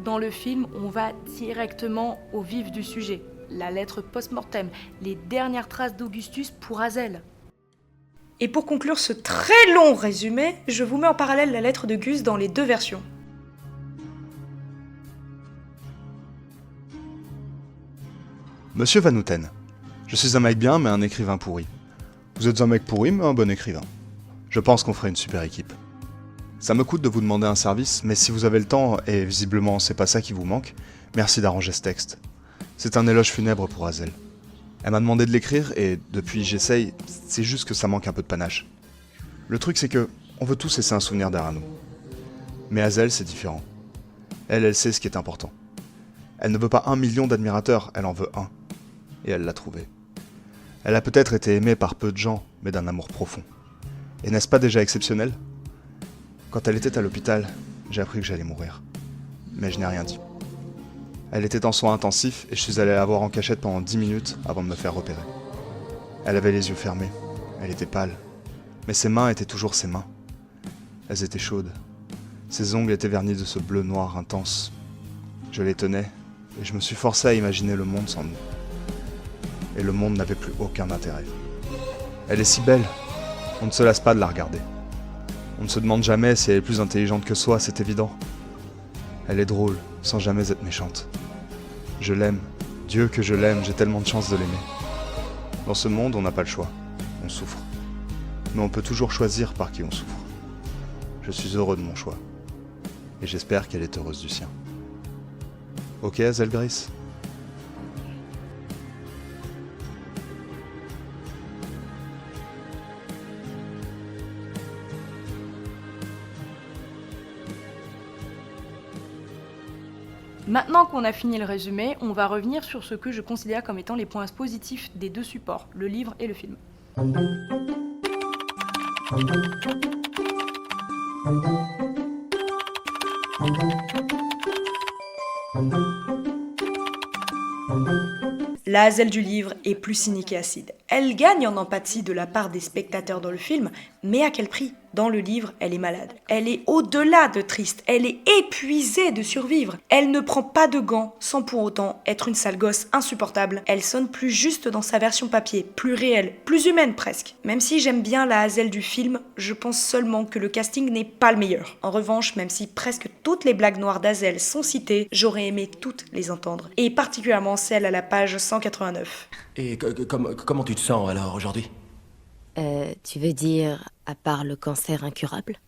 Dans le film, on va directement au vif du sujet. La lettre post-mortem, les dernières traces d'Augustus pour Hazel. Et pour conclure ce très long résumé, je vous mets en parallèle la lettre de Gus dans les deux versions. Monsieur Van Houten, je suis un mec bien mais un écrivain pourri. Vous êtes un mec pourri mais un bon écrivain. Je pense qu'on ferait une super équipe. Ça me coûte de vous demander un service, mais si vous avez le temps, et visiblement c'est pas ça qui vous manque, merci d'arranger ce texte. C'est un éloge funèbre pour Hazel. Elle m'a demandé de l'écrire, et depuis j'essaye, c'est juste que ça manque un peu de panache. Le truc c'est que, on veut tous laisser un souvenir derrière nous. Mais Hazel c'est différent. Elle sait ce qui est important. Elle ne veut pas 1 million d'admirateurs, elle en veut un. Et elle l'a trouvé. Elle a peut-être été aimée par peu de gens, mais d'un amour profond. Et n'est-ce pas déjà exceptionnel ? Quand elle était à l'hôpital, j'ai appris que j'allais mourir. Mais je n'ai rien dit. Elle était en soins intensifs et je suis allé la voir en cachette pendant 10 minutes avant de me faire repérer. Elle avait les yeux fermés, elle était pâle. Mais ses mains étaient toujours ses mains. Elles étaient chaudes. Ses ongles étaient vernis de ce bleu noir intense. Je les tenais et je me suis forcé à imaginer le monde sans nous. Et le monde n'avait plus aucun intérêt. Elle est si belle, on ne se lasse pas de la regarder. On ne se demande jamais si elle est plus intelligente que soi, c'est évident. Elle est drôle, sans jamais être méchante. Je l'aime. Dieu que je l'aime, j'ai tellement de chance de l'aimer. Dans ce monde, on n'a pas le choix. On souffre. Mais on peut toujours choisir par qui on souffre. Je suis heureux de mon choix. Et j'espère qu'elle est heureuse du sien. Ok, Hazel Grace ? Maintenant qu'on a fini le résumé, on va revenir sur ce que je considère comme étant les points positifs des deux supports, le livre et le film. La Hazel du livre est plus cynique et acide. Elle gagne en empathie de la part des spectateurs dans le film, mais à quel prix ? Dans le livre, elle est malade. Elle est au-delà de triste. Elle est épuisée de survivre. Elle ne prend pas de gants sans pour autant être une sale gosse insupportable. Elle sonne plus juste dans sa version papier, plus réelle, plus humaine presque. Même si j'aime bien la Hazel du film, je pense seulement que le casting n'est pas le meilleur. En revanche, même si presque toutes les blagues noires d'Hazel sont citées, j'aurais aimé toutes les entendre. Et particulièrement celle à la page 189. Et comment tu te sens alors aujourd'hui ? Tu veux dire, à part le cancer incurable?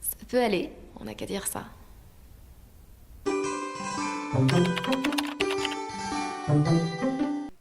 Ça peut aller, on n'a qu'à dire ça.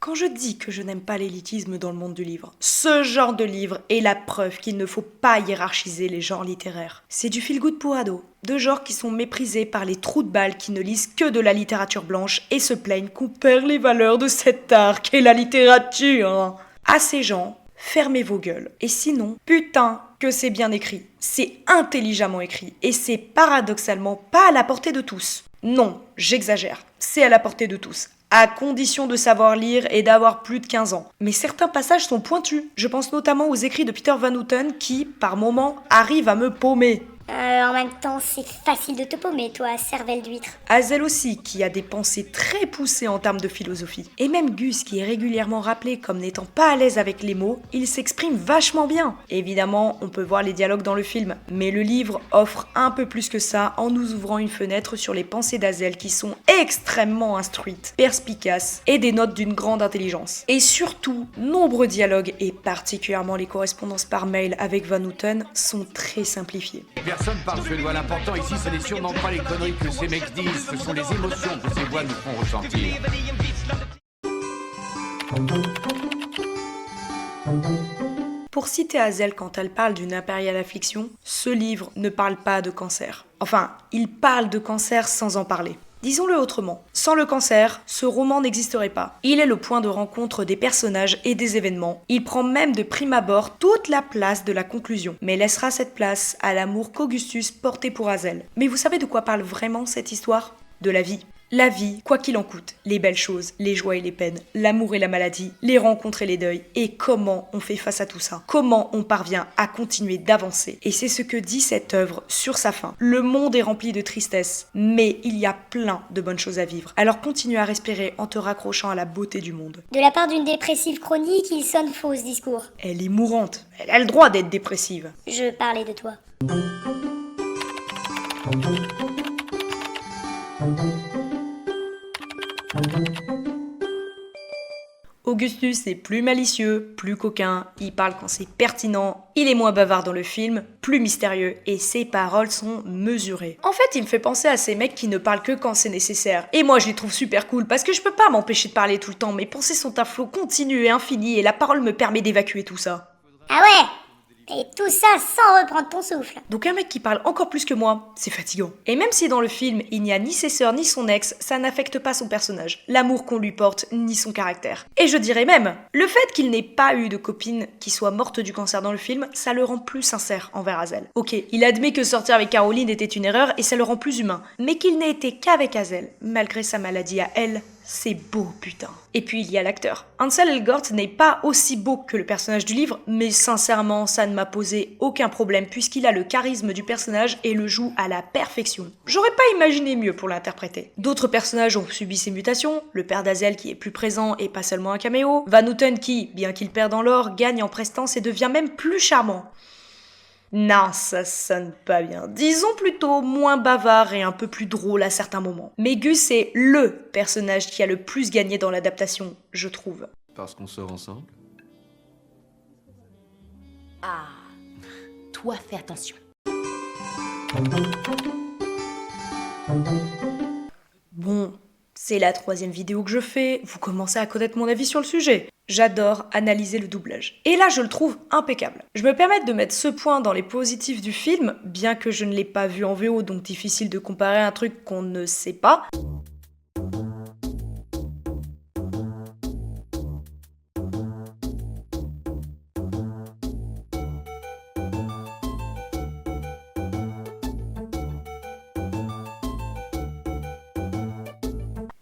Quand je dis que je n'aime pas l'élitisme dans le monde du livre, ce genre de livre est la preuve qu'il ne faut pas hiérarchiser les genres littéraires. C'est du feel-good pour ados, de genres qui sont méprisés par les trous de balles qui ne lisent que de la littérature blanche et se plaignent qu'on perd les valeurs de cet art qu'est la littérature. À ces gens, fermez vos gueules. Et sinon, putain que c'est bien écrit. C'est intelligemment écrit. Et c'est paradoxalement pas à la portée de tous. Non, j'exagère. C'est à la portée de tous. À condition de savoir lire et d'avoir plus de 15 ans. Mais certains passages sont pointus. Je pense notamment aux écrits de Peter Van Houten qui, par moments, arrivent à me paumer. En même temps, c'est facile de te paumer, toi, cervelle d'huître. Hazel aussi, qui a des pensées très poussées en termes de philosophie. Et même Gus, qui est régulièrement rappelé comme n'étant pas à l'aise avec les mots, il s'exprime vachement bien. Évidemment, on peut voir les dialogues dans le film, mais le livre offre un peu plus que ça en nous ouvrant une fenêtre sur les pensées d'Hazel qui sont extrêmement instruites, perspicaces et des notes d'une grande intelligence. Et surtout, nombreux dialogues, et particulièrement les correspondances par mail avec Van Houten, sont très simplifiés. Personne parle suédois. L'important ici, ce n'est sûrement pas les conneries que ces mecs disent, ce sont les émotions que ces voix nous font ressentir. Pour citer Hazel quand elle parle d'une impériale affliction, ce livre ne parle pas de cancer. Enfin, il parle de cancer sans en parler. Disons-le autrement, sans le cancer, ce roman n'existerait pas. Il est le point de rencontre des personnages et des événements. Il prend même de prime abord toute la place de la conclusion, mais laissera cette place à l'amour qu'Augustus portait pour Hazel. Mais vous savez de quoi parle vraiment cette histoire ? De la vie. La vie, quoi qu'il en coûte, les belles choses, les joies et les peines, l'amour et la maladie, les rencontres et les deuils, et comment on fait face à tout ça, comment on parvient à continuer d'avancer. Et c'est ce que dit cette œuvre sur sa fin. Le monde est rempli de tristesse, mais il y a plein de bonnes choses à vivre. Alors continue à respirer en te raccrochant à la beauté du monde. De la part d'une dépressive chronique, il sonne faux ce discours. Elle est mourante, elle a le droit d'être dépressive. Je parlais de toi. Augustus est plus malicieux, plus coquin, il parle quand c'est pertinent, il est moins bavard dans le film, plus mystérieux, et ses paroles sont mesurées. En fait, il me fait penser à ces mecs qui ne parlent que quand c'est nécessaire. Et moi, je les trouve super cool, parce que je peux pas m'empêcher de parler tout le temps, mes pensées sont un flot continu et infini, et la parole me permet d'évacuer tout ça. Ah ouais ? Et tout ça sans reprendre ton souffle. Donc un mec qui parle encore plus que moi, c'est fatigant. Et même si dans le film, il n'y a ni ses sœurs ni son ex, ça n'affecte pas son personnage, l'amour qu'on lui porte, ni son caractère. Et je dirais même, le fait qu'il n'ait pas eu de copine qui soit morte du cancer dans le film, ça le rend plus sincère envers Hazel. Ok, il admet que sortir avec Caroline était une erreur et ça le rend plus humain. Mais qu'il n'ait été qu'avec Hazel, malgré sa maladie à elle, c'est beau, putain. Et puis il y a l'acteur. Ansel Elgort n'est pas aussi beau que le personnage du livre, mais sincèrement, ça ne m'a posé aucun problème puisqu'il a le charisme du personnage et le joue à la perfection. J'aurais pas imaginé mieux pour l'interpréter. D'autres personnages ont subi ces mutations, le père d'Hazel qui est plus présent et pas seulement un caméo, Van Houten qui, bien qu'il perde en l'or, gagne en prestance et devient même plus charmant. Non, ça sonne pas bien. Disons plutôt moins bavard et un peu plus drôle à certains moments. Mais Gus est LE personnage qui a le plus gagné dans l'adaptation, je trouve. Parce qu'on sort ensemble ? Ah, toi fais attention. Bon, c'est la 3e vidéo que je fais, vous commencez à connaître mon avis sur le sujet. J'adore analyser le doublage. Et là, je le trouve impeccable. Je me permets de mettre ce point dans les positifs du film, bien que je ne l'ai pas vu en VO, donc difficile de comparer un truc qu'on ne sait pas.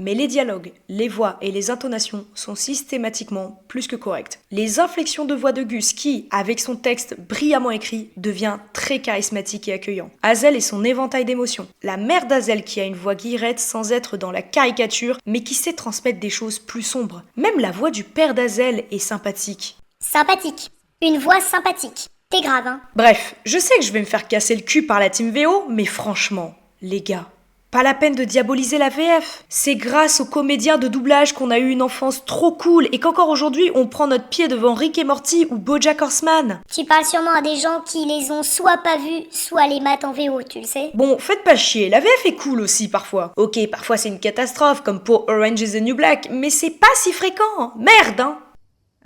Mais les dialogues, les voix et les intonations sont systématiquement plus que corrects. Les inflexions de voix de Gus qui, avec son texte brillamment écrit, devient très charismatique et accueillant. Hazel et son éventail d'émotions. La mère d'Hazel qui a une voix guillerette sans être dans la caricature, mais qui sait transmettre des choses plus sombres. Même la voix du père d'Hazel est sympathique. Sympathique. Une voix sympathique. T'es grave, hein. Bref, je sais que je vais me faire casser le cul par la team VO, mais franchement, les gars, pas la peine de diaboliser la VF. C'est grâce aux comédiens de doublage qu'on a eu une enfance trop cool et qu'encore aujourd'hui on prend notre pied devant Rick et Morty ou BoJack Horseman. Tu parles sûrement à des gens qui les ont soit pas vus, soit les matent en VO, tu le sais. Bon, faites pas chier, la VF est cool aussi parfois. Ok, parfois c'est une catastrophe comme pour Orange is the New Black, mais c'est pas si fréquent. Merde, hein.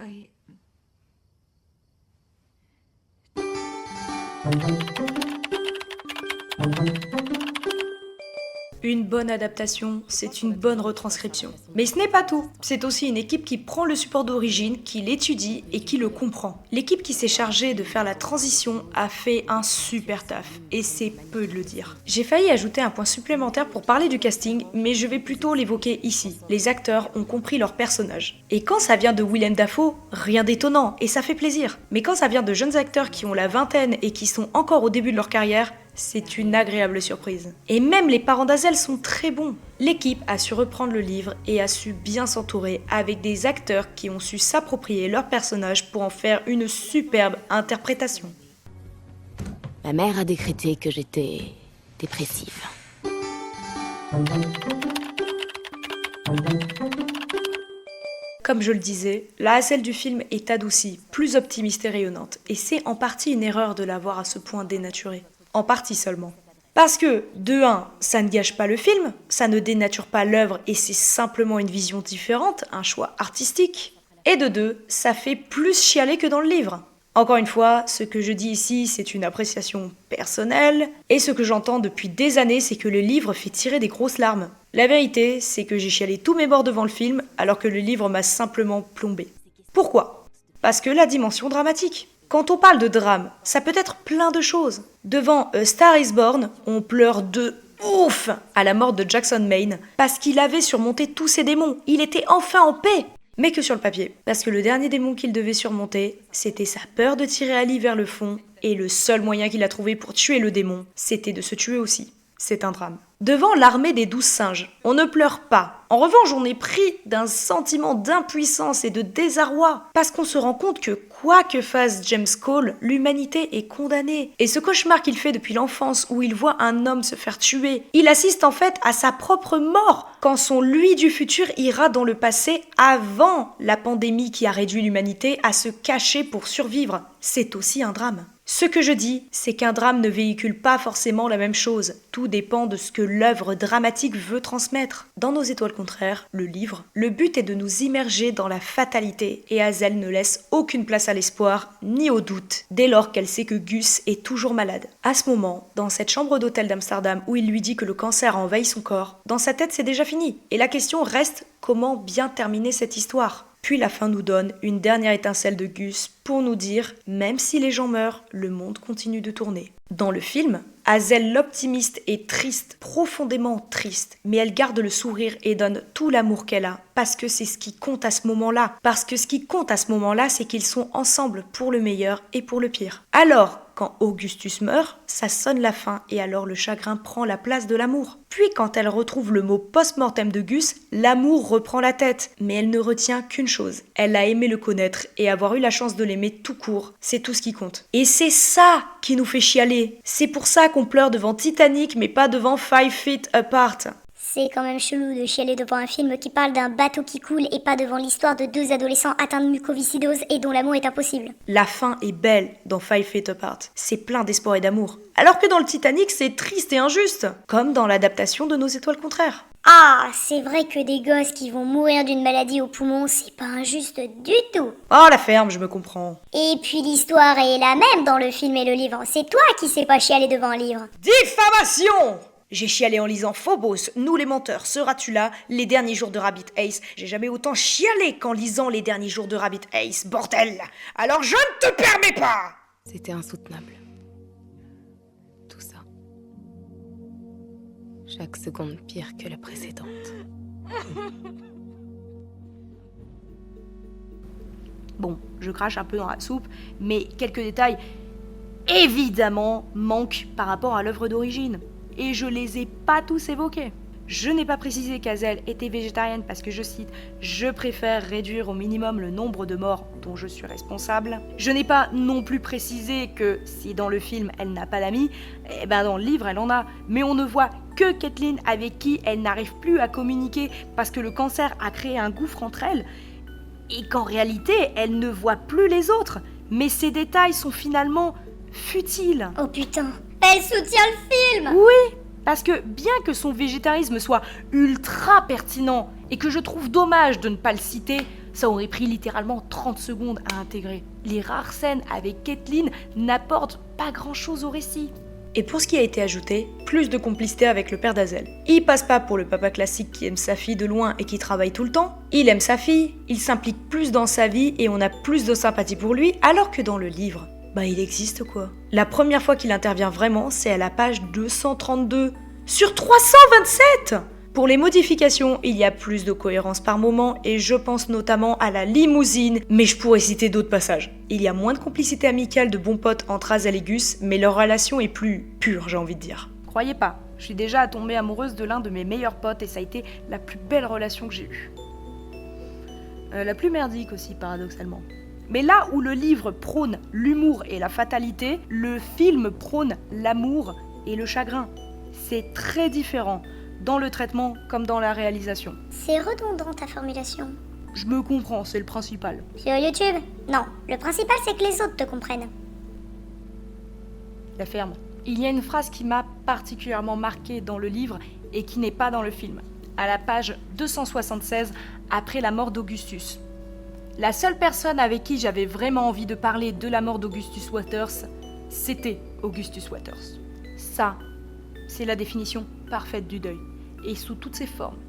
Oui. Une bonne adaptation, c'est une bonne retranscription. Mais ce n'est pas tout. C'est aussi une équipe qui prend le support d'origine, qui l'étudie et qui le comprend. L'équipe qui s'est chargée de faire la transition a fait un super taf. Et c'est peu de le dire. J'ai failli ajouter un point supplémentaire pour parler du casting, mais je vais plutôt l'évoquer ici. Les acteurs ont compris leur personnage. Et quand ça vient de Willem Dafoe, rien d'étonnant, et ça fait plaisir. Mais quand ça vient de jeunes acteurs qui ont la vingtaine et qui sont encore au début de leur carrière, c'est une agréable surprise. Et même les parents d'Hazel sont très bons. L'équipe a su reprendre le livre et a su bien s'entourer avec des acteurs qui ont su s'approprier leur personnage pour en faire une superbe interprétation. Ma mère a décrété que j'étais dépressive. Comme je le disais, la Hazel du film est adoucie, plus optimiste et rayonnante, et c'est en partie une erreur de l'avoir à ce point dénaturée. En partie seulement. Parce que, de 1, ça ne gâche pas le film, ça ne dénature pas l'œuvre et c'est simplement une vision différente, un choix artistique. Et de 2, ça fait plus chialer que dans le livre. Encore une fois, ce que je dis ici, c'est une appréciation personnelle, et ce que j'entends depuis des années, c'est que le livre fait tirer des grosses larmes. La vérité, c'est que j'ai chialé tous mes bords devant le film, alors que le livre m'a simplement plombé. Pourquoi ? Parce que la dimension dramatique. Quand on parle de drame, ça peut être plein de choses. Devant A Star is Born, on pleure de ouf à la mort de Jackson Maine, parce qu'il avait surmonté tous ses démons. Il était enfin en paix. Mais que sur le papier, parce que le dernier démon qu'il devait surmonter, c'était sa peur de tirer Ali vers le fond, et le seul moyen qu'il a trouvé pour tuer le démon, c'était de se tuer aussi. C'est un drame. Devant l'armée des 12 singes, on ne pleure pas. En revanche, on est pris d'un sentiment d'impuissance et de désarroi, parce qu'on se rend compte que quoi que fasse James Cole, l'humanité est condamnée. Et ce cauchemar qu'il fait depuis l'enfance où il voit un homme se faire tuer, il assiste en fait à sa propre mort, quand son lui du futur ira dans le passé avant la pandémie qui a réduit l'humanité à se cacher pour survivre. C'est aussi un drame. Ce que je dis, c'est qu'un drame ne véhicule pas forcément la même chose. Tout dépend de ce que l'œuvre dramatique veut transmettre. Dans Nos étoiles contraires, le livre, le but est de nous immerger dans la fatalité et Hazel ne laisse aucune place à l'espoir ni au doute dès lors qu'elle sait que Gus est toujours malade. À ce moment, dans cette chambre d'hôtel d'Amsterdam où il lui dit que le cancer a envahi son corps, dans sa tête c'est déjà fini. Et la question reste comment bien terminer cette histoire. Puis la fin nous donne une dernière étincelle de Gus pour nous dire, même si les gens meurent, le monde continue de tourner. Dans le film, Hazel l'optimiste est triste, profondément triste, mais elle garde le sourire et donne tout l'amour qu'elle a, parce que c'est ce qui compte à ce moment-là. Parce que ce qui compte à ce moment-là, c'est qu'ils sont ensemble pour le meilleur et pour le pire. Alors, quand Augustus meurt, ça sonne la fin et alors le chagrin prend la place de l'amour. Puis quand elle retrouve le mot post-mortem de Gus, l'amour reprend la tête. Mais elle ne retient qu'une chose, elle a aimé le connaître et avoir eu la chance de l'aimer tout court, c'est tout ce qui compte. Et c'est ça qui nous fait chialer. C'est pour ça qu'on pleure devant Titanic mais pas devant 5 Feet Apart. C'est quand même chelou de chialer devant un film qui parle d'un bateau qui coule et pas devant l'histoire de 2 adolescents atteints de mucoviscidose et dont l'amour est impossible. La fin est belle dans 5 Feet Apart. C'est plein d'espoir et d'amour. Alors que dans le Titanic, c'est triste et injuste. Comme dans l'adaptation de Nos étoiles contraires. Ah, c'est vrai que des gosses qui vont mourir d'une maladie au poumon, c'est pas injuste du tout. Oh, la ferme, je me comprends. Et puis l'histoire est la même dans le film et le livre. C'est toi qui sais pas chialer devant un livre. Diffamation! J'ai chialé en lisant Phobos, Nous les menteurs, seras-tu là, Les derniers jours de Rabbit Ace. J'ai jamais autant chialé qu'en lisant Les derniers jours de Rabbit Ace, bordel! Alors je ne te permets pas! C'était insoutenable. Tout ça. Chaque seconde pire que la précédente. Bon, je crache un peu dans la soupe, mais quelques détails, évidemment, manquent par rapport à l'œuvre d'origine. Et je les ai pas tous évoqués. Je n'ai pas précisé qu'Azel était végétarienne parce que, je cite, « Je préfère réduire au minimum le nombre de morts dont je suis responsable ». Je n'ai pas non plus précisé que si dans le film elle n'a pas d'amis, eh ben dans le livre elle en a. Mais on ne voit que Caitlin avec qui elle n'arrive plus à communiquer parce que le cancer a créé un gouffre entre elles et qu'en réalité elle ne voit plus les autres. Mais ces détails sont finalement futiles. Oh putain, elle soutient le film! Oui, parce que bien que son végétarisme soit ultra pertinent et que je trouve dommage de ne pas le citer, ça aurait pris littéralement 30 secondes à intégrer. Les rares scènes avec Caitlin n'apportent pas grand-chose au récit. Et pour ce qui a été ajouté, plus de complicité avec le père d'Azel. Il passe pas pour le papa classique qui aime sa fille de loin et qui travaille tout le temps. Il aime sa fille, il s'implique plus dans sa vie et on a plus de sympathie pour lui, alors que dans le livre, bah il existe quoi. La première fois qu'il intervient vraiment, c'est à la page 232. Sur 327! Pour les modifications, il y a plus de cohérence par moment et je pense notamment à la limousine, mais je pourrais citer d'autres passages. Il y a moins de complicité amicale de bons potes entre Azel et Gus, mais leur relation est plus pure, j'ai envie de dire. Croyez pas, je suis déjà tombée amoureuse de l'un de mes meilleurs potes et ça a été la plus belle relation que j'ai eue. La plus merdique aussi, paradoxalement. Mais là où le livre prône l'humour et la fatalité, le film prône l'amour et le chagrin. C'est très différent, dans le traitement comme dans la réalisation. C'est redondant ta formulation. Je me comprends, c'est le principal. Sur YouTube? Non, le principal c'est que les autres te comprennent. La ferme. Il y a une phrase qui m'a particulièrement marquée dans le livre et qui n'est pas dans le film. À la page 276, après la mort d'Augustus. La seule personne avec qui j'avais vraiment envie de parler de la mort d'Augustus Waters, c'était Augustus Waters. Ça, c'est la définition parfaite du deuil. Et sous toutes ses formes.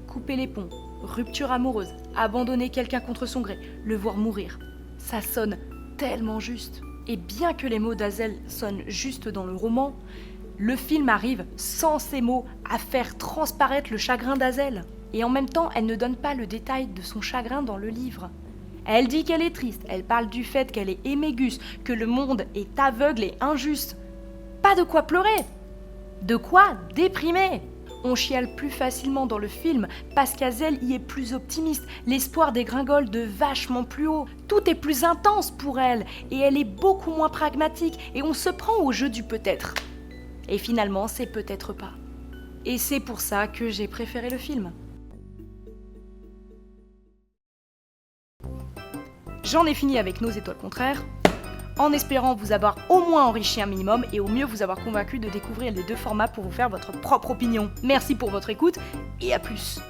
Couper les ponts, rupture amoureuse, abandonner quelqu'un contre son gré, le voir mourir. Ça sonne tellement juste. Et bien que les mots d'Azel sonnent juste dans le roman, le film arrive, sans ces mots, à faire transparaître le chagrin d'Azel. Et en même temps, elle ne donne pas le détail de son chagrin dans le livre. Elle dit qu'elle est triste, elle parle du fait qu'elle est aimée Gus, que le monde est aveugle et injuste. Pas de quoi pleurer, de quoi déprimer. On chiale plus facilement dans le film parce qu'Azel y est plus optimiste, l'espoir dégringole de vachement plus haut. Tout est plus intense pour elle et elle est beaucoup moins pragmatique et on se prend au jeu du peut-être. Et finalement, c'est peut-être pas. Et c'est pour ça que j'ai préféré le film. J'en ai fini avec Nos étoiles contraires, en espérant vous avoir au moins enrichi un minimum et au mieux vous avoir convaincu de découvrir les deux formats pour vous faire votre propre opinion. Merci pour votre écoute et à plus.